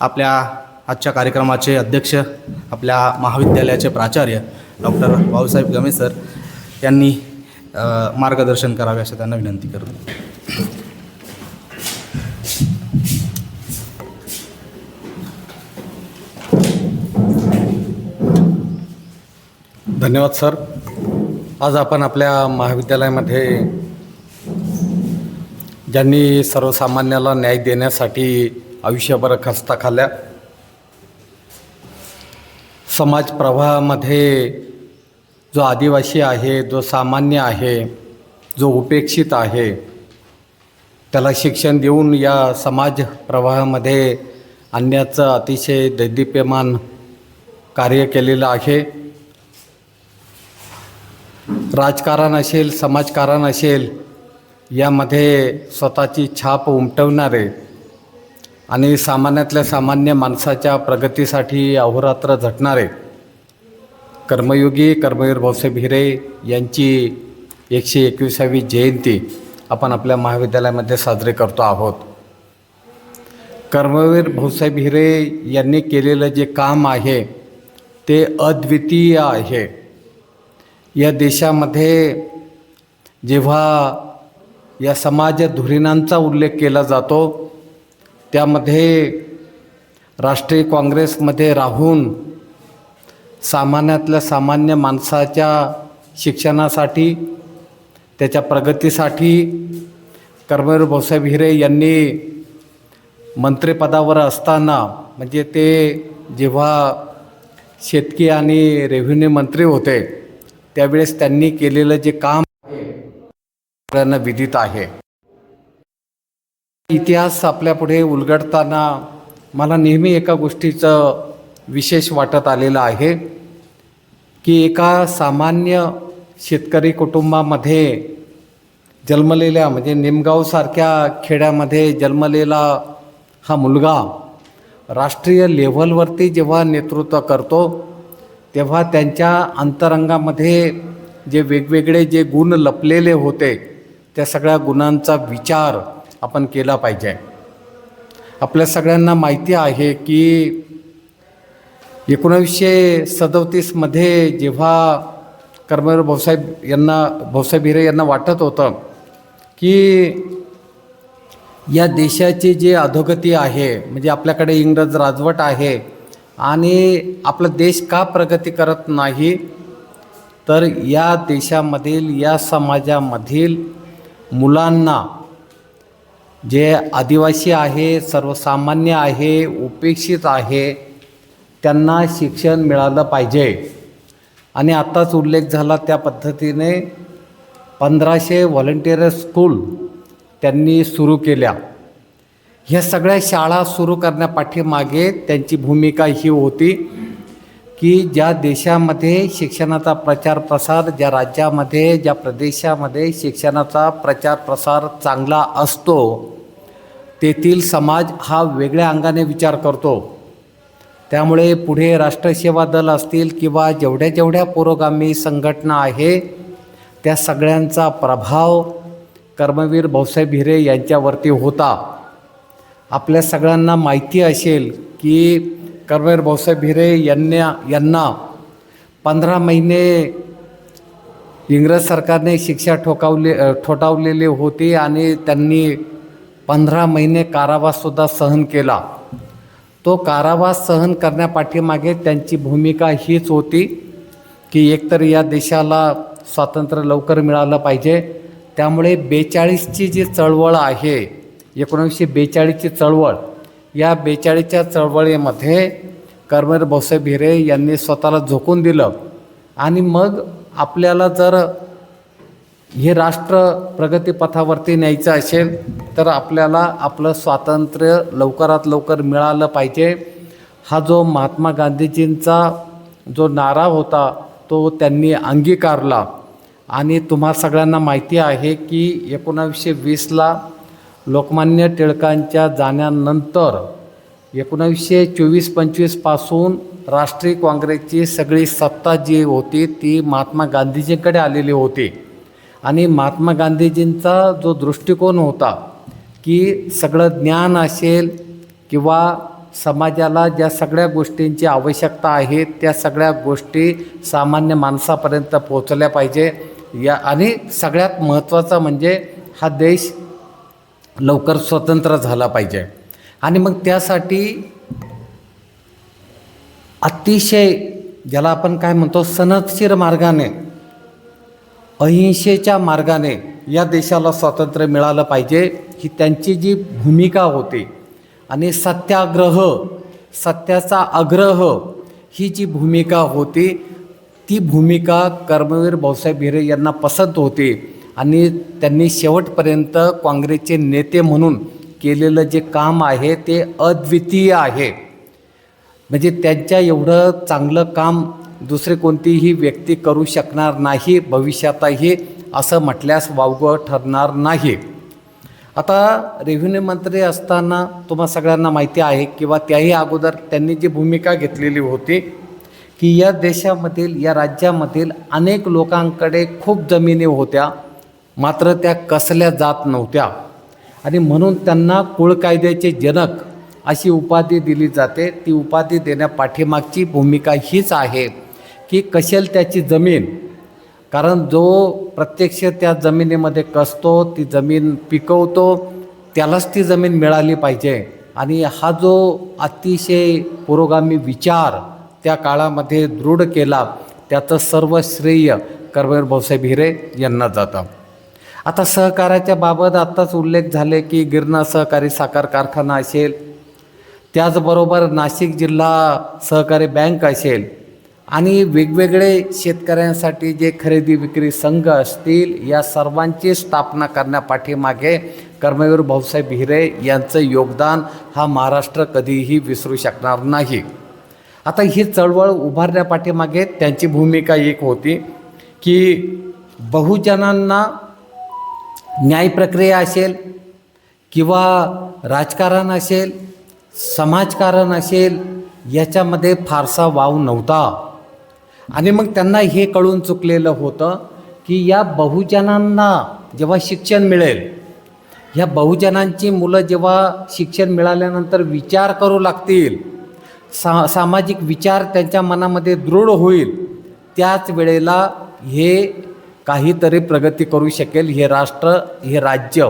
आपल्या आजच्या कार्यक्रमाचे अध्यक्ष, आपल्या महाविद्यालयाचे प्राचार्य डॉक्टर भाऊसाहेब गमे सर यांनी मार्गदर्शन करावे असे त्यांना विनंती करतो. धन्यवाद सर. आज आपण आपल्या महाविद्यालयामध्ये ज्यांनी सर्वसामान्याला न्याय देण्यासाठी आयुष्यभर खस्ता खाल्ल्या, समाज प्रवाहामध्ये जो आदिवासी आहे, जो सामान्य आहे, जो उपेक्षित आहे, त्याला शिक्षण देऊन या समाज प्रवाहामध्ये आणण्याचं अतिशय दैदिप्यमान कार्य केलेलं आहे. राजकारण असेल, समाजकारण असेल, यामध्ये स्वतःची छाप उमटवणारे आणि सामान्यातल्या सामान्य माणसाच्या प्रगतीसाठी अहोरात्र झटणारे कर्मयोगी कर्मवीर भाऊसाहेब हिरे यांची 121वी जयंती आपण आपल्या महाविद्यालयामध्ये साजरी करतो आहोत. कर्मवीर भाऊसाहेब हिरे यांनी केलेलं जे काम आहे ते अद्वितीय आहे. या देशामध्ये जेव्हा या समाज धुरीणांचा उल्लेख केला जातो, त्यामध्ये राष्ट्रीय काँग्रेसमध्ये राहून सामान्यातल्या सामान्य माणसाच्या शिक्षणासाठी, त्याच्या प्रगतीसाठी कर्मवीर भाऊसाहेब हिरे यांनी मंत्रिपदावर असताना, म्हणजे ते जेव्हा शेतकी आणि रेव्हेन्यू मंत्री होते, त्यावेळेस त्यांनी केलेलं जे काम सगळ्यांना विदित आहे. इतिहास आपल्यापुढे उलगडताना मला नेहमी एका गोष्टीचं विशेष वाटत आलेलं आहे की एका सामान्य शेतकरी कुटुंबामध्ये जन्मलेल्या, म्हणजे निमगावसारख्या खेड्यामध्ये जन्मलेला हा मुलगा राष्ट्रीय लेव्हलवरती जेव्हा नेतृत्व करतो, तेव्हा त्यांच्या अंतरंगामध्ये जे वेगवेगळे जे गुण लपलेले होते, त्या सगळ्या गुणांचा विचार आपण केला पाहिजे. आपल्या सगळ्यांना माहिती आहे की 1937मध्ये जेव्हा कर्मवीर भाऊसाहेब हिरे यांना वाटत होतं की या देशाची जी अधोगती आहे, म्हणजे आपल्याकडे इंग्रज राजवट आहे आणि आपला देश का प्रगती करत नाही, तर या देशामधील, या समाजामधील मुलांना, जे आदिवासी आहे, सर्वसामान्य आहे, उपेक्षित आहे, त्यांना शिक्षण मिळालं पाहिजे. आणि आत्ताच उल्लेख झाला त्या पद्धतीने 1500 व्हॉलंटियर स्कूल त्यांनी सुरू केल्या. ह्या सगळ्या शाळा सुरू करण्यापाठीमागे त्यांची भूमिका ही होती की ज्या देशामध्ये शिक्षणाचा प्रचार प्रसार, ज्या राज्यामध्ये, ज्या प्रदेशामध्ये शिक्षणाचा प्रचार प्रसार चांगला असतो, तेथील समाज हा वेगळ्या अंगाने विचार करतो. त्यामुळे पुढे राष्ट्रसेवा दल असतील किंवा जेवढ्या पुरोगामी संघटना आहे, त्या सगळ्यांचा प्रभाव कर्मवीर भाऊसाहेब हिरे यांच्यावरती होता. आपल्या सगळ्यांना माहिती असेल की कर्मवीर भाऊसाहेब हिरे यांना 15 महिने इंग्रज सरकारने शिक्षा ठोठावलेली होती आणि त्यांनी 15 महिने कारावाससुद्धा सहन केला. तो कारावास सहन करण्यापाठीमागे त्यांची भूमिका हीच होती की एकतर या देशाला स्वातंत्र्य लवकर मिळालं पाहिजे. त्यामुळे 42ची जी चळवळ आहे, 1942ची चळवळ, या 42च्या चळवळीमध्ये कर्मवीर भाऊसाहेब हिरे यांनी स्वतःला झोकून दिलं. आणि मग आपल्याला जर हे राष्ट्र प्रगतीपथावरती न्यायचं असेल तर आपल्याला आपलं स्वातंत्र्य लवकरात लवकर मिळालं पाहिजे. हा जो महात्मा गांधीजींचा जो नारा होता तो त्यांनी अंगीकारला. आणि तुम्हा सगळ्यांना माहिती आहे की 1920ला लोकमान्य टिळकांच्या जाण्यानंतर 1924-25 पासून राष्ट्रीय काँग्रेसची सगळी सत्ता जी होती ती महात्मा गांधीजींकडे आलेली होती. आणि महात्मा गांधीजींचा जो दृष्टिकोन होता की सगळं ज्ञान असेल किंवा समाजाला ज्या सगळ्या गोष्टींची आवश्यकता आहे त्या सगळ्या गोष्टी सामान्य माणसापर्यंत पोहोचल्या पाहिजे. आणि सगळ्यात महत्त्वाचं म्हणजे हा देश लवकर स्वतंत्र झाला पाहिजे. आणि मग त्यासाठी अतिशय ज्याला आपण काय म्हणतो सनदशीर मार्गाने, अहिंसेच्या मार्गाने या देशाला स्वातंत्र्य मिळालं पाहिजे, ही त्यांची जी भूमिका होती. आणि सत्याग्रह, सत्याचा आग्रह ही जी भूमिका होती, ती भूमिका कर्मवीर भाऊसाहेब हिरे यांना पसंत होती. आणि त्यांनी शेवटपर्यंत काँग्रेसचे नेते म्हणून केलेलं जे काम आहे ते अद्वितीय आहे. म्हणजे त्यांच्या एवढं चांगलं काम दुसरी कोणतीही व्यक्ती करू शकणार नाही भविष्यातही, असं म्हटल्यास वावगं ठरणार नाही. आता रेव्हेन्यू मंत्री असताना तुम्हा सगळ्यांना माहिती आहे किंवा त्याही अगोदर त्यांनी जी भूमिका घेतलेली होती की या देशामधील, या राज्यामधील अनेक लोकांकडे खूप जमिनी होत्या, मात्र त्या कसल्या जात नव्हत्या. आणि म्हणून त्यांना कुळ कायद्याचे जनक अशी उपाधी दिली जाते. ती उपाधी देण्यापाठीमागची भूमिका हीच आहे की कशेल त्याची जमीन, कारण जो प्रत्यक्ष त्या जमिनीमध्ये कसतो, ती जमीन पिकवतो, त्यालाच ती जमीन मिळाली पाहिजे. आणि हा जो अतिशय पुरोगामी विचार त्या काळामध्ये दृढ केला, त्याचं सर्व श्रेय कर्मवीर भाऊसाहेब हिरे यांना जातं. आता सहकाराच्या बाबत आत्ताच उल्लेख झाले की गिरणा सहकारी साखर कारखाना असेल, त्याचबरोबर नाशिक जिल्हा सहकारी बँक असेल आणि वेगवेगळे शेतकऱ्यांसाठी जे खरेदी विक्री संघ असतील, या सर्वांची स्थापना करण्यापाठीमागे कर्मवीर भाऊसाहेब हिरे यांचं योगदान हा महाराष्ट्र कधीही विसरू शकणार नाही. आता ही चळवळ उभारण्यापाठीमागे त्यांची भूमिका एक होती की बहुजनांना न्याय प्रक्रिया असेल किंवा राजकारण असेल, समाजकारण असेल, याच्यामध्ये फारसा वाव नव्हता. आणि मग त्यांना हे कळून चुकलेलं होतं की या बहुजनांना जेव्हा शिक्षण मिळेल, ह्या बहुजनांची मुलं जेव्हा शिक्षण मिळाल्यानंतर विचार करू लागतील, सामाजिक विचार त्यांच्या मनामध्ये दृढ होईल, त्याच वेळेला हे काहीतरी प्रगती करू शकेल, हे राष्ट्र, हे राज्य,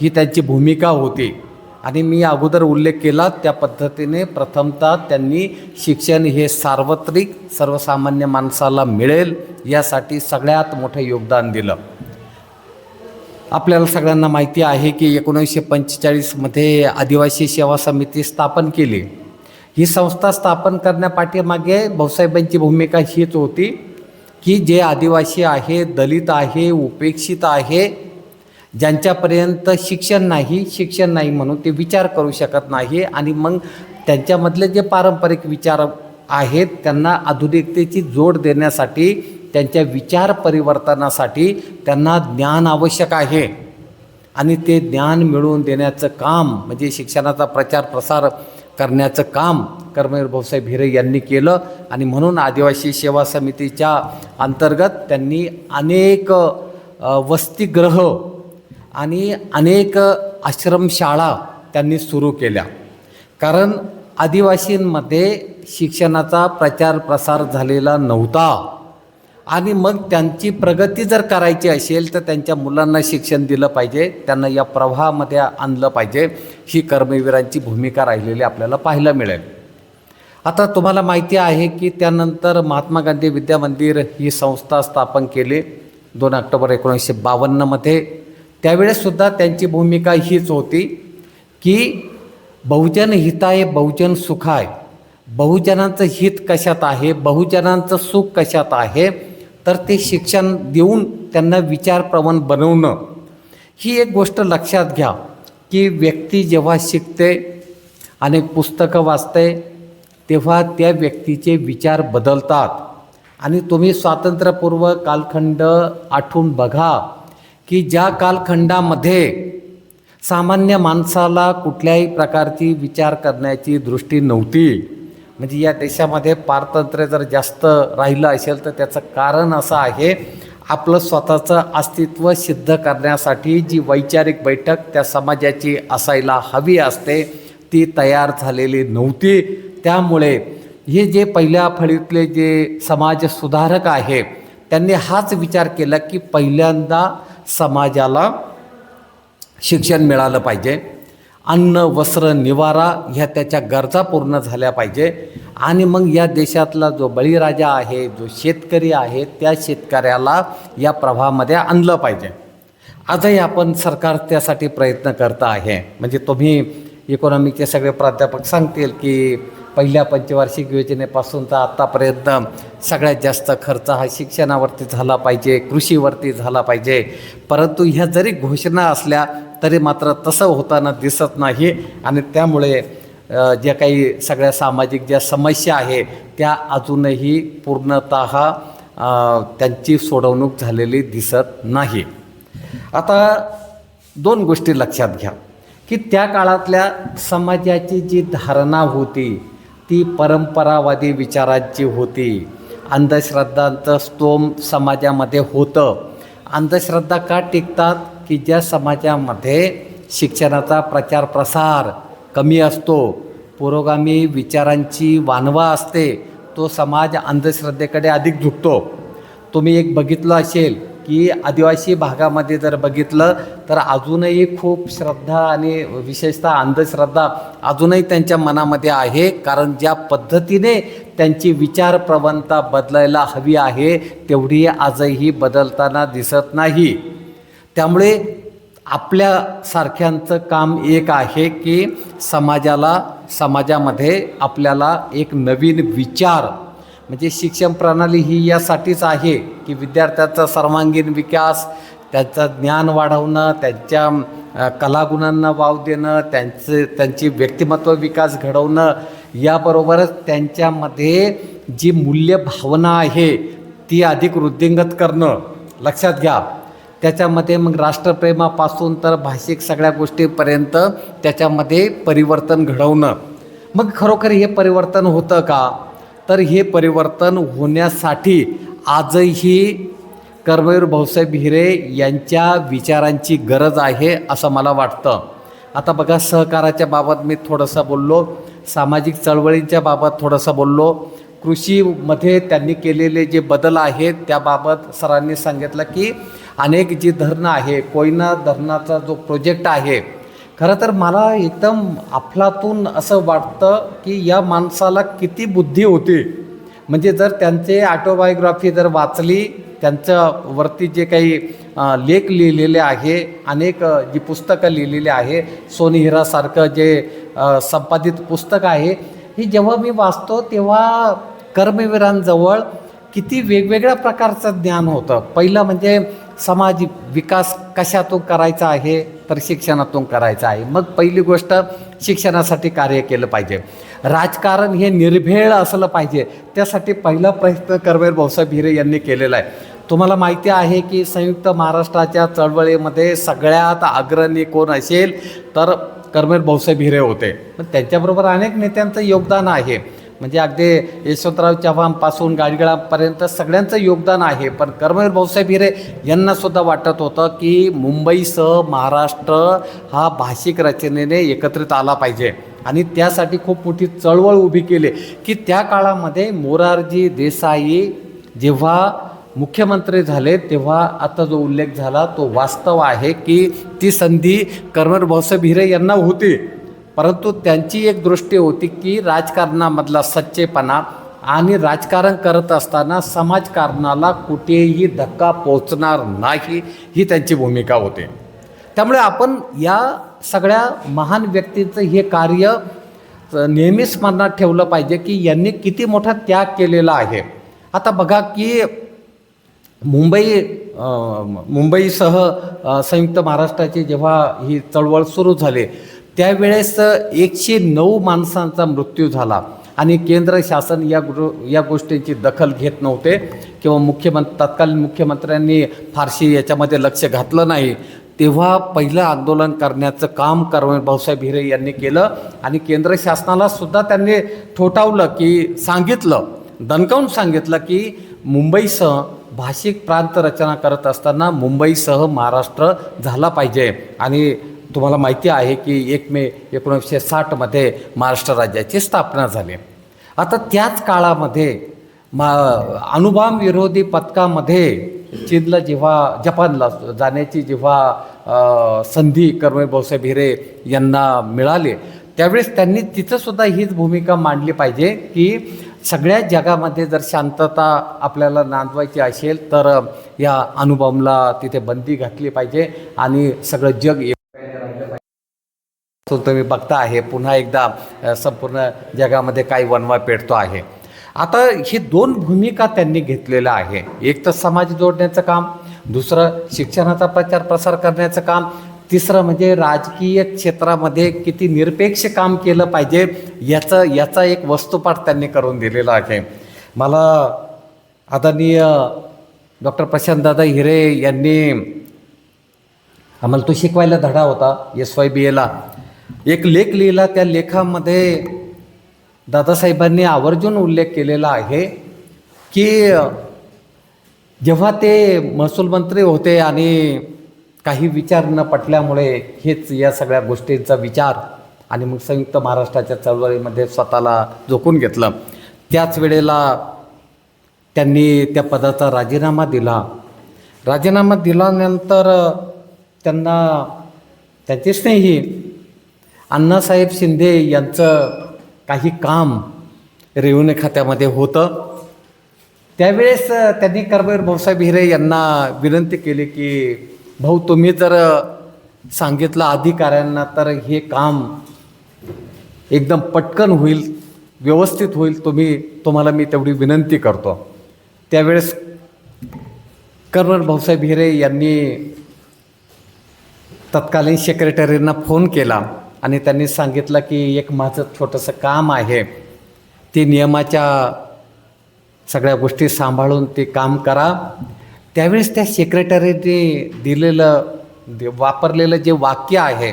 ही त्यांची भूमिका होती. आणि मी अगोदर उल्लेख केला त्या पद्धतीने प्रथमतः त्यांनी शिक्षण हे सार्वत्रिक सर्वसामान्य माणसाला मिळेल यासाठी सगळ्यात मोठं योगदान दिलं. आपल्याला सगळ्यांना माहिती आहे की 1945मध्ये आदिवासी सेवा समिती स्थापन केली. ही संस्था स्थापन करण्यापाठीमागे भाऊसाहेबांची भूमिका हीच होती की जे आदिवासी आहे, दलित आहे, उपेक्षित आहे, ज्यांच्यापर्यंत शिक्षण नाही म्हणून ते विचार करू शकत नाही, आणि मग त्यांच्यामधले जे पारंपरिक विचार आहेत त्यांना आधुनिकतेची जोड देण्यासाठी, त्यांच्या विचार परिवर्तनासाठी त्यांना ज्ञान आवश्यक आहे. आणि ते ज्ञान मिळवून देण्याचं काम म्हणजे शिक्षणाचा प्रचार प्रसार करण्याचं काम कर्मवीर भाऊसाहेब हिरे यांनी केलं. आणि म्हणून आदिवासी सेवा समितीच्या अंतर्गत त्यांनी अनेक वसतिगृह आणि अनेक आश्रमशाळा त्यांनी सुरू केल्या. कारण आदिवासींमध्ये शिक्षणाचा प्रचार प्रसार झालेला नव्हता. आणि मग त्यांची प्रगती जर करायची असेल तर त्यांच्या मुलांना शिक्षण दिलं पाहिजे, त्यांना या प्रवाहामध्ये आणलं पाहिजे. ही कर्मवीरांची भूमिका राहिलेली आपल्याला पाहायला मिळेल. आता तुम्हाला माहिती आहे की त्यानंतर महात्मा गांधी विद्यामंदिर ही संस्था स्थापन केली 2 ऑक्टोबर 1952मध्ये. त्यावेळेससुद्धा त्यांची भूमिका हीच होती की बहुजन हिताय बहुजन सुखाय, बहुजनांचं हित कशात आहे, बहुजनांचं सुख कशात आहे, तर ते शिक्षण देऊन त्यांना विचारप्रवण बनवणं. ही एक गोष्ट लक्षात घ्या की व्यक्ती जेव्हा शिकते आणि पुस्तकं वाचते तेव्हा त्या व्यक्तीचे विचार बदलतात. आणि तुम्ही स्वातंत्र्यपूर्व कालखंड आठवून बघा की ज्या कालखंडामध्ये सामान्य माणसाला कुठल्याही प्रकारची विचार करण्याची दृष्टी नव्हती, म्हणजे या देशामध्ये पारतंत्र्य जर जास्त राहिलं असेल तर त्याचं कारण असं आहे, आपलं स्वतःचं अस्तित्व सिद्ध करण्यासाठी जी वैचारिक बैठक त्या समाजाची असायला हवी असते ती तयार झालेली नव्हती. त्यामुळे हे जे पहिल्या फळीतले जे समाज सुधारक आहे त्यांनी हाच विचार केला की पहिल्यांदा समाजाला शिक्षण मिळालं पाहिजे, अन्न वस्त्र निवारा ह्या त्याच्या गरजा पूर्ण झाल्या पाहिजे. आणि मग या देशातला जो बळीराजा आहे, जो शेतकरी आहे, त्या शेतकऱ्याला या प्रवाहामध्ये आणलं पाहिजे. आजही आपण सरकार त्यासाठी प्रयत्न करत आहे. म्हणजे तुम्ही इकॉनॉमिकचे सगळे प्राध्यापक सांगतील की पहिल्या पंचवार्षिक योजनेपासून तर आत्तापर्यंत सगळ्यात जास्त खर्च हा शिक्षणावरती झाला पाहिजे, कृषीवरती झाला पाहिजे. परंतु ह्या जरी घोषणा असल्या तरी मात्र तसं होताना दिसत नाही. आणि त्यामुळे ज्या काही सगळ्या सामाजिक ज्या समस्या आहे त्या अजूनही पूर्णतः त्यांची सोडवणूक झालेली दिसत नाही. आता 2 गोष्टी लक्षात घ्या की त्या काळातल्या समाजाची जी धारणा होती ती परंपरावादी विचारांची होती. अंधश्रद्धांचं स्तोम समाजामध्ये होतं. अंधश्रद्धा का टिकतात की ज्या समाजामध्ये शिक्षणाचा प्रचार प्रसार कमी असतो, पुरोगामी विचारांची वानवा असते तो समाज अंधश्रद्धेकडे अधिक झुकतो. तुम्ही एक बघितलं असेल की आदिवासी भागामध्ये जर बघितलं तर अजूनही खूप श्रद्धा आणि विशेषतः अंधश्रद्धा अजूनही त्यांच्या मनामध्ये आहे. कारण ज्या पद्धतीने त्यांची विचार प्रवणता बदलायला हवी आहे तेवढी आजही बदलताना दिसत नाही. त्यामुळे आपल्यासारख्यांचं काम एक आहे की समाजामध्ये आपल्याला एक नवीन विचार म्हणजे शिक्षण प्रणाली ही यासाठीच आहे की विद्यार्थ्यांचा सर्वांगीण विकास, त्यांचं ज्ञान वाढवणं, त्यांच्या कलागुणांना वाव देणं, त्यांची व्यक्तिमत्व विकास घडवणं, याबरोबरच त्यांच्यामध्ये जी मूल्यभावना आहे ती अधिक वृद्धिंगत करणं. लक्षात घ्या, त्याच्यामध्ये मग राष्ट्रप्रेमापासून तर भाषिक सगळ्या गोष्टीपर्यंत त्याच्यामध्ये परिवर्तन घडवणं. मग खरोखर हे परिवर्तन होतं का? तर हे परिवर्तन होण्यासाठी आजही कर्मवीर भाऊसाहेब हिरे यांच्या विचारांची गरज आहे असं मला वाटतं. आता बघा, सहकाराच्या बाबत मी थोडंसं बोललो, सामाजिक चळवळींच्या बाबत थोडंसं बोललो, कृषीमध्ये त्यांनी केलेले जे बदल आहेत त्याबाबत सरांनी सांगितलं की अनेक जी धरणं आहे, कोयना धरणाचा जो प्रोजेक्ट आहे, खरं तर मला एकदम अफलातून असं वाटतं की या माणसाला किती बुद्धी होती. म्हणजे जर त्यांचे ऑटोबायोग्राफी जर वाचली, त्यांच्यावरती जे काही लेख लिहिलेले आहे, अनेक जी पुस्तकं लिहिलेली आहे, सोनेहिरासारखं जे संपादित पुस्तक आहे, ही जेव्हा मी वाचतो तेव्हा कर्मवीरांजवळ किती वेगवेगळ्या प्रकारचं ज्ञान होतं. पहिलं म्हणजे समाज विकास कशातून करायचा आहे, तर शिक्षणातून करायचा आहे. मग पहिली गोष्ट शिक्षणासाठी कार्य केलं पाहिजे. राजकारण हे निर्भेळ असलं पाहिजे, त्यासाठी पहिला प्रयत्न कर्मवीर भाऊसाहेब हिरे यांनी केलेला आहे. तुम्हाला माहिती आहे की संयुक्त महाराष्ट्राच्या चळवळीमध्ये सगळ्यात अग्रणी कोण असेल तर कर्मवीर भाऊसाहेब हिरे होते. पण त्यांच्याबरोबर अनेक नेत्यांचं योगदान आहे. म्हणजे अगदी यशवंतराव चव्हाणपासून गाडगिळापर्यंत सगळ्यांचं योगदान आहे. पण कर्मवीर भाऊसाहेब हिरे यांनासुद्धा वाटत होतं की मुंबईसह महाराष्ट्र हा भाषिक रचनेने एकत्रित आला पाहिजे आणि त्यासाठी खूप मोठी चळवळ उभी केली की त्या काळामध्ये मोरारजी देसाई जेव्हा मुख्यमंत्री झाले तेव्हा आता जो उल्लेख झाला तो वास्तव आहे की ती संधी कर्मवीर भाऊसाहेब हिरे यांना होती. परंतु त्यांची एक दृष्टी होती की राजकारणामधला सच्चेपणा आणि राजकारण करत असताना समाजकारणाला कुठेही धक्का पोचणार नाही, ही त्यांची भूमिका होती. त्यामुळे आपण या सगळ्या महान व्यक्तींचं हे कार्य नेहमी स्मरणात ठेवलं पाहिजे की यांनी किती मोठा त्याग केलेला आहे. आता बघा की मुंबईसह संयुक्त महाराष्ट्राची जेव्हा ही चळवळ सुरू झाली त्यावेळेस 109 माणसांचा मृत्यू झाला आणि केंद्र शासन या गोष्टींची दखल घेत नव्हते किंवा तत्कालीन मुख्यमंत्र्यांनी फारशी याच्यामध्ये लक्ष घातलं नाही. तेव्हा पहिलं आंदोलन करण्याचं काम कर्मवीर भाऊसाहेब हिरे यांनी केलं आणि केंद्र शासनाला सुद्धा त्यांनी ठोठावलं की सांगितलं, दणकावून सांगितलं की मुंबईसह भाषिक प्रांत रचना करत असताना मुंबईसह महाराष्ट्र झाला पाहिजे. आणि तुम्हाला माहिती आहे की 1 मे 1960 महाराष्ट्र राज्याची स्थापना झाली. आता त्याच काळामध्ये अणुबॉम्ब विरोधी पथकामध्ये चीनला जपानला जाण्याची जेव्हा संधी कर्मवीर भाऊसाहेब हिरे यांना मिळाली त्यावेळेस त्यांनी तिथंसुद्धा हीच भूमिका मांडली पाहिजे की सगळ्या जगामध्ये जर शांतता आपल्याला नांदवायची असेल तर या अणुबॉम्बला तिथे बंदी घातली पाहिजे आणि सगळं जग तुम्ही बघता आहे पुन्हा एकदा संपूर्ण जगामध्ये काही वणवा पेटतो आहे. आता ही 2 भूमिका त्यांनी घेतलेल्या आहे. एक तर समाज जोडण्याचं काम, दुसरं शिक्षणाचा प्रचार प्रसार करण्याचं काम, तिसरं म्हणजे राजकीय क्षेत्रामध्ये किती निरपेक्ष काम केलं पाहिजे याचा एक वस्तुपाठ त्यांनी करून दिलेला आहे. मला आदरणीय डॉक्टर प्रशांतदादा हिरे यांनी आम्हाला तो शिकवायला धडा होता SYBAला एक लेख लिहिला. त्या लेखामध्ये दादासाहेबांनी आवर्जून उल्लेख केलेला आहे की जेव्हा ते महसूल मंत्री होते आणि काही विचार न पटल्यामुळे हेच या सगळ्या गोष्टींचा विचार आणि मग संयुक्त महाराष्ट्राच्या चळवळीमध्ये स्वतःला झोकून घेतलं. त्याच वेळेला त्यांनी त्या पदाचा राजीनामा दिला. राजीनामा दिल्यानंतर त्यांना त्यांचे स्नेही अण्णासाहेब शिंदे यांचं काही काम रेव्हेन्यू खात्यामध्ये होतं. त्यावेळेस त्यांनी कर्मवीर भाऊसाहेब हिरे यांना विनंती केली की भाऊ, तुम्ही जर सांगितलं अधिकाऱ्यांना तर हे काम एकदम पटकन होईल, व्यवस्थित होईल, तुम्हाला मी तेवढी विनंती करतो. त्यावेळेस कर्मवीर भाऊसाहेब हिरे यांनी तत्कालीन सेक्रेटरींना फोन केला आणि त्यांनी सांगितलं की एक माझं छोटंसं काम आहे, ते नियमाच्या सगळ्या गोष्टी सांभाळून ते काम करा. त्यावेळेस त्या सेक्रेटरीने वापरलेलं जे वाक्य आहे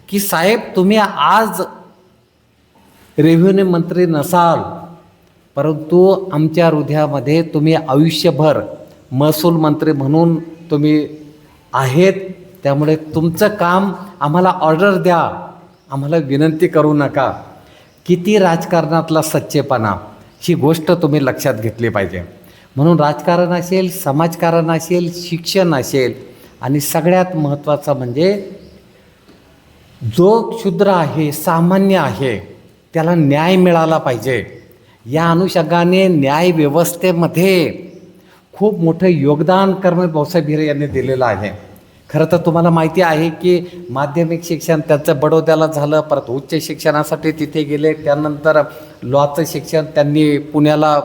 की साहेब, तुम्ही आज रेव्हेन्यू मंत्री नसाल, परंतु आमच्या हृदयामध्ये तुम्ही आयुष्यभर महसूल मंत्री म्हणून तुम्ही आहेत. त्यामुळे तुमचं काम आम्हाला ऑर्डर द्या, आम्हाला विनंती करू नका. किती राजकारणातला सच्चेपणा, ही गोष्ट तुम्ही लक्षात घेतली पाहिजे. म्हणून राजकारण असेल, समाजकारण असेल, शिक्षण असेल, आणि सगळ्यात महत्त्वाचं म्हणजे जो क्षुद्र आहे, सामान्य आहे, त्याला न्याय मिळाला पाहिजे. या अनुषंगाने न्याय व्यवस्थेमध्ये खूप मोठं योगदान कर्मवीर भाऊसाहेब हिरे यांनी दिलेलं आहे. खरं तर तुम्हाला माहिती आहे की माध्यमिक शिक्षण त्यांचं बडोद्याला झालं, परत उच्च शिक्षणासाठी तिथे गेले, त्यानंतर लॉचं शिक्षण त्यांनी पुण्याला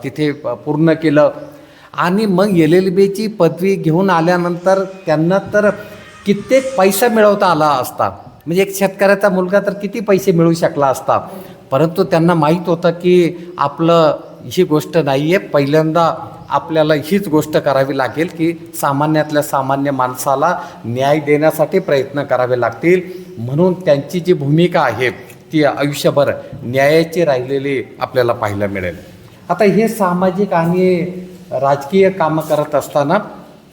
तिथे पूर्ण केलं, आणि मग LLBची पदवी घेऊन आल्यानंतर त्यांना तर कित्येक पैसा मिळवता आला असता. म्हणजे एक शेतकऱ्याचा मुलगा तर किती पैसे मिळवू शकला असता. परंतु त्यांना माहीत होतं की आपलं ही गोष्ट नाही आहे, पहिल्यांदा आपल्याला हीच गोष्ट करावी लागेल की सामान्यातल्या सामान्य माणसाला न्याय देण्यासाठी प्रयत्न करावे लागतील. म्हणून त्यांची जी भूमिका आहे ती आयुष्यभर न्यायाची राहिलेली आपल्याला पाहायला मिळेल. आता हे सामाजिक आणि राजकीय कामं करत असताना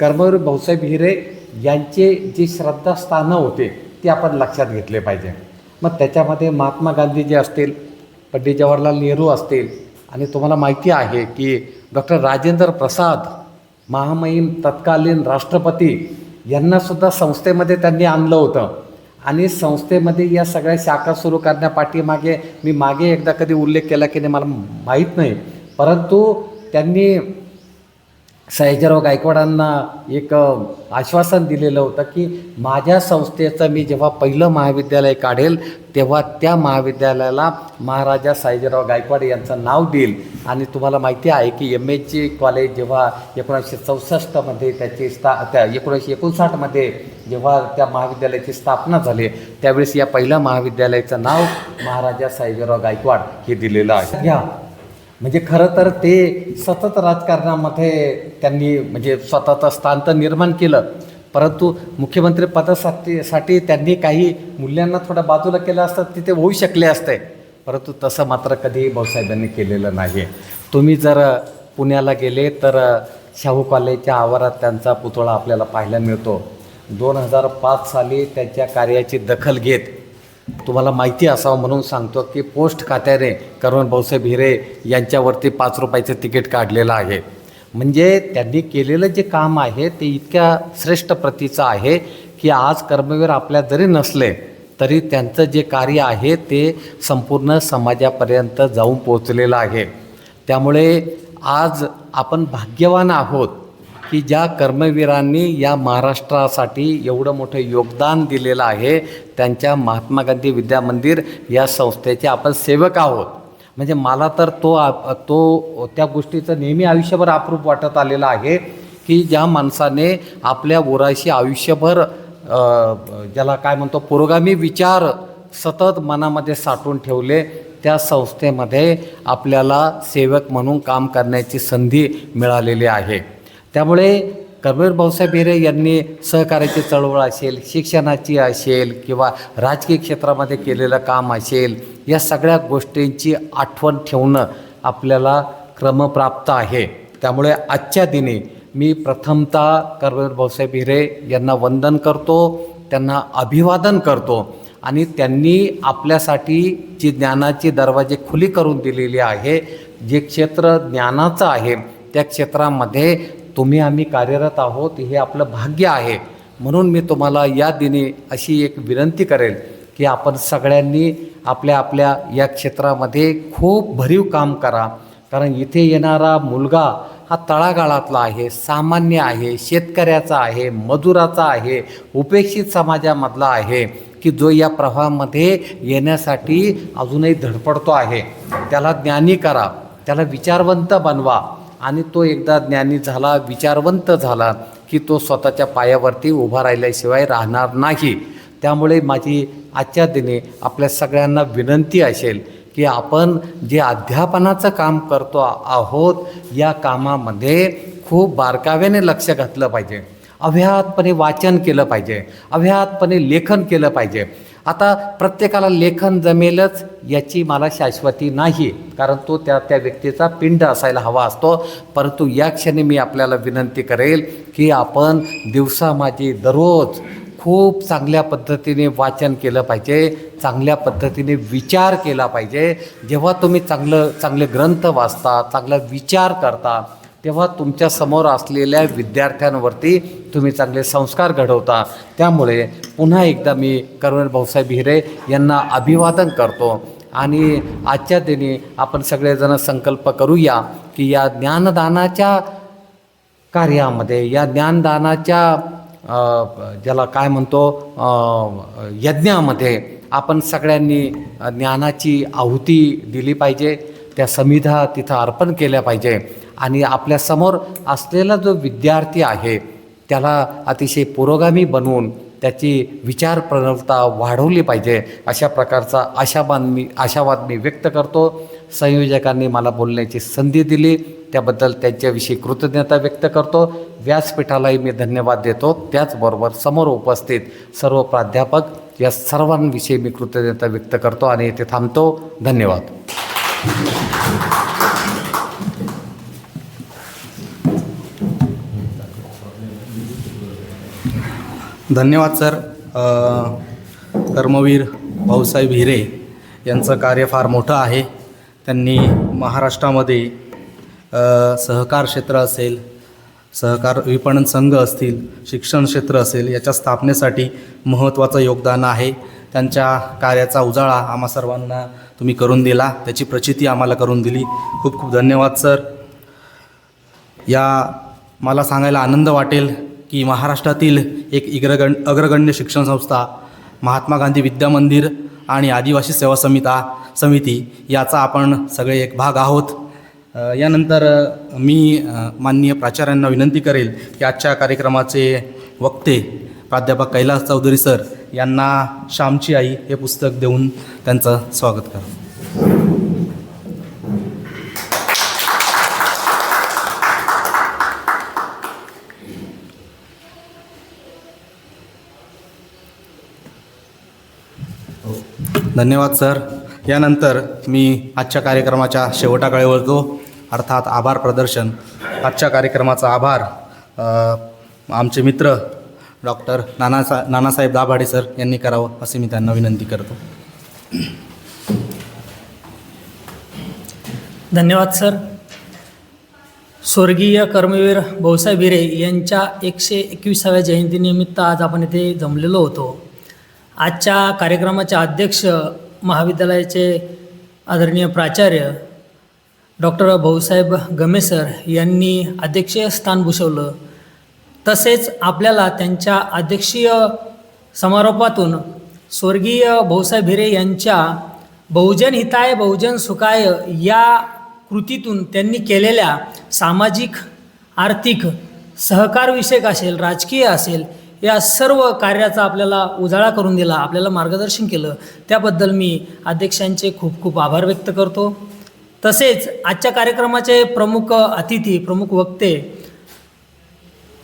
कर्मवीर भाऊसाहेब हिरे यांचे जे श्रद्धास्थानं होते ते आपण लक्षात घेतले पाहिजे. मग त्याच्यामध्ये महात्मा गांधी जे असतील, पंडित जवाहरलाल नेहरू असतील, आणि तुम्हाला माहिती आहे की डॉक्टर राजेंद्र प्रसाद, महामहिम तत्कालीन राष्ट्रपती, यांनासुद्धा संस्थेमध्ये त्यांनी आणलं होतं. आणि संस्थेमध्ये या सगळ्या शाखा सुरू करण्यापाठीमागे मी मागे एकदा कधी उल्लेख केला की नाही मला माहीत नाही, परंतु त्यांनी सयाजीराव गायकवाडांना एक आश्वासन दिलेलं होतं की माझ्या संस्थेचं मी जेव्हा पहिलं महाविद्यालय काढेल तेव्हा त्या महाविद्यालयाला महाराजा सयाजीराव गायकवाड यांचं नाव देईल. आणि तुम्हाला माहिती आहे की MAची कॉलेज जेव्हा 1964मध्ये त्याची 1959मध्ये जेव्हा त्या महाविद्यालयाची स्थापना झाली त्यावेळेस या पहिल्या महाविद्यालयाचं नाव महाराजा सयाजीराव गायकवाड हे दिलेलं आहे. घ्या, म्हणजे खरं तर ते सतत राजकारणामध्ये त्यांनी म्हणजे स्वतःचं स्थान तर निर्माण केलं, परंतु मुख्यमंत्री पदासाठी त्यांनी काही मूल्यांना थोडं बाजूला केलं असतं, तिथे होऊ शकले असते, परंतु तसं मात्र कधीही भाऊसाहेबांनी केलेलं नाही. तुम्ही जर पुण्याला गेले तर शाहू कॉलेजच्या आवारात त्यांचा पुतळा आपल्याला पाहायला मिळतो. 2005 साली त्यांच्या कार्याची दखल घेत, तुम्हाला माहिती असावं म्हणून सांगतो की पोस्ट खात्याने कर्मवीर भाऊसाहेब हिरे यांच्यावरती 5 रुपयाचं तिकीट काढलेलं आहे. म्हणजे त्यांनी केलेलं जे काम आहे ते इतक्या श्रेष्ठ प्रतीचं आहे की आज कर्मवीर आपल्या जरी नसले तरी त्यांचं जे कार्य आहे ते संपूर्ण समाजापर्यंत जाऊन पोचलेलं आहे. त्यामुळे आज आपण भाग्यवान आहोत की ज्या कर्मवीरांनी या महाराष्ट्रासाठी एवढं मोठं योगदान दिलेलं आहे, त्यांच्या महात्मा गांधी विद्या मंदिर या संस्थेचे आपण सेवक आहोत. म्हणजे मला तर तो त्या गोष्टीचं नेहमी आयुष्यभर अप्रूप वाटत आलेलं आहे की ज्या माणसाने आपल्या उराशी आयुष्यभर ज्याला काय म्हणतो पुरोगामी विचार सतत मनामध्ये साठवून ठेवले, त्या संस्थेमध्ये आपल्याला सेवक म्हणून काम करण्याची संधी मिळालेली आहे. त्यामुळे कर्मवीर भाऊसाहेब हिरे यांनी सहकार्याची चळवळ असेल, शिक्षणाची असेल किंवा राजकीय क्षेत्रामध्ये केलेलं काम असेल, या सगळ्या गोष्टींची आठवण ठेवणं आपल्याला क्रमप्राप्त आहे. त्यामुळे आजच्या दिनी मी प्रथमतः कर्मवीर भाऊसाहेब हिरे यांना वंदन करतो, त्यांना अभिवादन करतो आणि त्यांनी आपल्यासाठी जी ज्ञानाची दरवाजे खुली करून दिलेली आहे, जे क्षेत्र ज्ञानाचं आहे त्या क्षेत्रामध्ये तुम्ही आम्ही कार्यरत आहोत, हे आपलं भाग्य आहे. म्हणून मी तुम्हाला या दिनी अशी एक विनंती करेल की आपण सगळ्यांनी आपल्या आपल्या या क्षेत्रामध्ये खूप भरीव काम करा. कारण इथे येणारा मुलगा हा तळागाळातला आहे, सामान्य आहे, शेतकऱ्याचा आहे, मजुराचा आहे, उपेक्षित समाजामधला आहे, की जो या प्रवाहामध्ये येण्यासाठी अजूनही धडपडतो आहे. त्याला ज्ञानी करा, त्याला विचारवंत बनवा आणि तो एकदा ज्ञानी झाला, विचारवंत झाला की तो स्वतःच्या पायावरती उभा राहिल्याशिवाय राहणार नाही. त्यामुळे माझी आजच्या दिनी आपल्या सगळ्यांना विनंती असेल की आपण जे अध्यापनाचं काम करतो आहोत या कामामध्ये खूप बारकाव्याने लक्ष घातलं पाहिजे. अव्याहतपणे वाचन केलं पाहिजे, अव्याहतपणे लेखन केलं पाहिजे. आता प्रत्येकाला लेखन जमेलच याची मला शाश्वती नाही, कारण तो त्या त्या व्यक्तीचा पिंड असायला हवा असतो. परंतु या क्षणी मी आपल्याला विनंती करेल की आपण दिवसामाजी दररोज खूप चांगल्या पद्धतीने वाचन केलं पाहिजे, चांगल्या पद्धतीने विचार केला पाहिजे. जेव्हा तुम्ही चांगले ग्रंथ वाचता, चांगला विचार करता, तेव्हा तुमच्यासमोर असलेल्या विद्यार्थ्यांवरती तुम्ही चांगले संस्कार घडवता. त्यामुळे पुन्हा एकदा मी कर्मवीर भाऊसाहेब हिरे यांना अभिवादन करतो आणि आजच्या दिनी आपण सगळेजण संकल्प करूया की या ज्ञानदानाच्या कार्यामध्ये, या ज्ञानदानाच्या ज्याला काय म्हणतो यज्ञामध्ये आपण सगळ्यांनी ज्ञानाची आहुती दिली पाहिजे, त्या समिधा तिथं अर्पण केल्या पाहिजे आणि आपल्यासमोर असलेला जो विद्यार्थी आहे त्याला अतिशय पुरोगामी बनवून त्याची विचार प्रवणता वाढवली पाहिजे. अशा प्रकारचा आशावाद मी व्यक्त करतो. संयोजकांनी मला बोलण्याची संधी दिली त्याबद्दल त्यांच्याविषयी कृतज्ञता व्यक्त करतो. व्यासपीठालाही मी धन्यवाद देतो. त्याचबरोबर समोर उपस्थित सर्व प्राध्यापक या सर्वांविषयी मी कृतज्ञता व्यक्त करतो आणि इथे थांबतो. धन्यवाद. धन्यवाद सर. कर्मवीर भाऊसाहेब हिरे यांचं कार्य फार मोठं आहे. त्यांनी महाराष्ट्रामध्ये सहकार क्षेत्र असेल, सहकार विपणन संघ असतील, शिक्षण क्षेत्र असेल, याच्या स्थापनेसाठी महत्त्वाचं योगदान आहे. त्यांच्या कार्याचा उजाळा आम्हा सर्वांना तुम्ही करून दिला, त्याची प्रचिती आम्हाला करून दिली. खूप खूप धन्यवाद सर. मला सांगायला आनंद वाटेल की महाराष्ट्रातील एक अग्रगण्य शिक्षण संस्था महात्मा गांधी विद्या मंदिर आणि आदिवासी सेवा समिती याचा आपण सगळे एक भाग आहोत. यानंतर मी माननीय प्राचार्यांना विनंती करेल की आजच्या कार्यक्रमाचे वक्ते प्राध्यापक कैलास चौधरी सर यांना श्यामची आई हे पुस्तक देऊन त्यांचं स्वागत करा. धन्यवाद सर. यानंतर मी आजच्या कार्यक्रमाच्या शेवटाकडे वळतो, अर्थात आभार प्रदर्शन. आजच्या कार्यक्रमाचा आभार आमचे मित्र डॉक्टर नानासाहेब दाभाडे सर यांनी करावं असे मी त्यांना विनंती करतो. धन्यवाद सर. स्वर्गीय कर्मवीर भाऊसाहेब हिरे यांच्या 121व्या जयंतीनिमित्त आज आपण इथे जमलेलो होतो. आजच्या कार्यक्रमाचे अध्यक्ष महाविद्यालयाचे आदरणीय प्राचार्य डॉक्टर भाऊसाहेब गमे सर यांनी अध्यक्षीय स्थान भूषवलं. तसेच आपल्याला त्यांच्या अध्यक्षीय समारोपातून स्वर्गीय भाऊसाहेब हिरे यांच्या बहुजन हिताय बहुजन सुखाय या कृतीतून त्यांनी केलेल्या सामाजिक, आर्थिक, सहकारविषयक असेल, राजकीय असेल, या सर्व कार्याचा आपल्याला उजाळा करून दिला, आपल्याला मार्गदर्शन केलं. त्याबद्दल मी अध्यक्षांचे खूप खूप आभार व्यक्त करतो. तसेच आजच्या कार्यक्रमाचे प्रमुख अतिथी, प्रमुख वक्ते,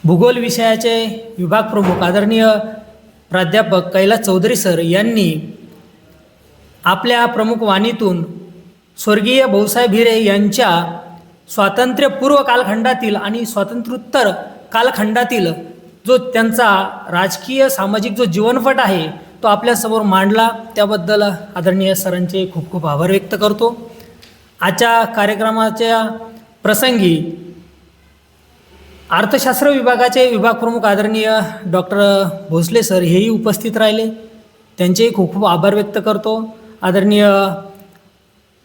भूगोल विषयाचे विभाग प्रमुख आदरणीय प्राध्यापक कैलास चौधरी सर यांनी आपल्या प्रमुख वाणीतून स्वर्गीय भाऊसाहेब हिरे यांच्या स्वातंत्र्यपूर्व कालखंडातील आणि स्वातंत्र्योत्तर कालखंडातील जो त्यांचा राजकीय सामाजिक जो जीवनपट आहे तो तो आपल्यासमोर मांडला, त्याबद्दल आदरणीय सरांचे खूप खूप आभार व्यक्त करतो. आजच्या कार्यक्रमाच्या प्रसंगी अर्थशास्त्र विभागाचे विभाग प्रमुख आदरणीय डॉक्टर भोसले सर हेही उपस्थित राहिले, त्यांचेही खूप खूप आभार व्यक्त करतो. आदरणीय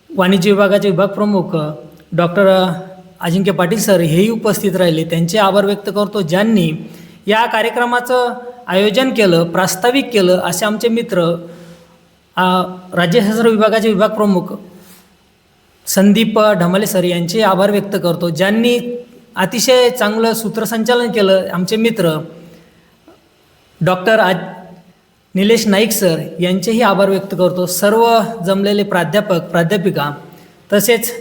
वाणिज्य विभागाचे विभाग प्रमुख डॉक्टर अजिंक्य पाटील सर हेही उपस्थित राहिले, त्यांचे आभार व्यक्त करतो. ज्यांनी या कार्यक्रमाचं आयोजन केलं, प्रास्ताविक केलं, असे आमचे मित्र राज्यशास्त्र विभागाचे विभाग प्रमुख संदीप ढमाले सर यांचे आभार व्यक्त करतो. ज्यांनी अतिशय चांगलं सूत्रसंचालन केलं, आमचे मित्र डॉक्टर निलेश नाईक सर यांचेही आभार व्यक्त करतो. सर्व जमलेले प्राध्यापक प्राध्यापिका तसेच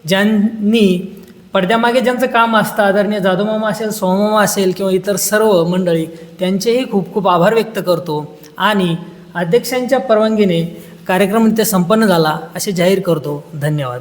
ज्यांनी पडद्यामागे ज्यांचं काम असतं, आदरणीय जाधवमामा असेल, सोममामा असेल किंवा इतर सर्व मंडळी, त्यांचेही खूप खूप आभार व्यक्त करतो. आणि अध्यक्षांच्या परवानगीने कार्यक्रम इथे संपन्न झाला असे जाहीर करतो. धन्यवाद.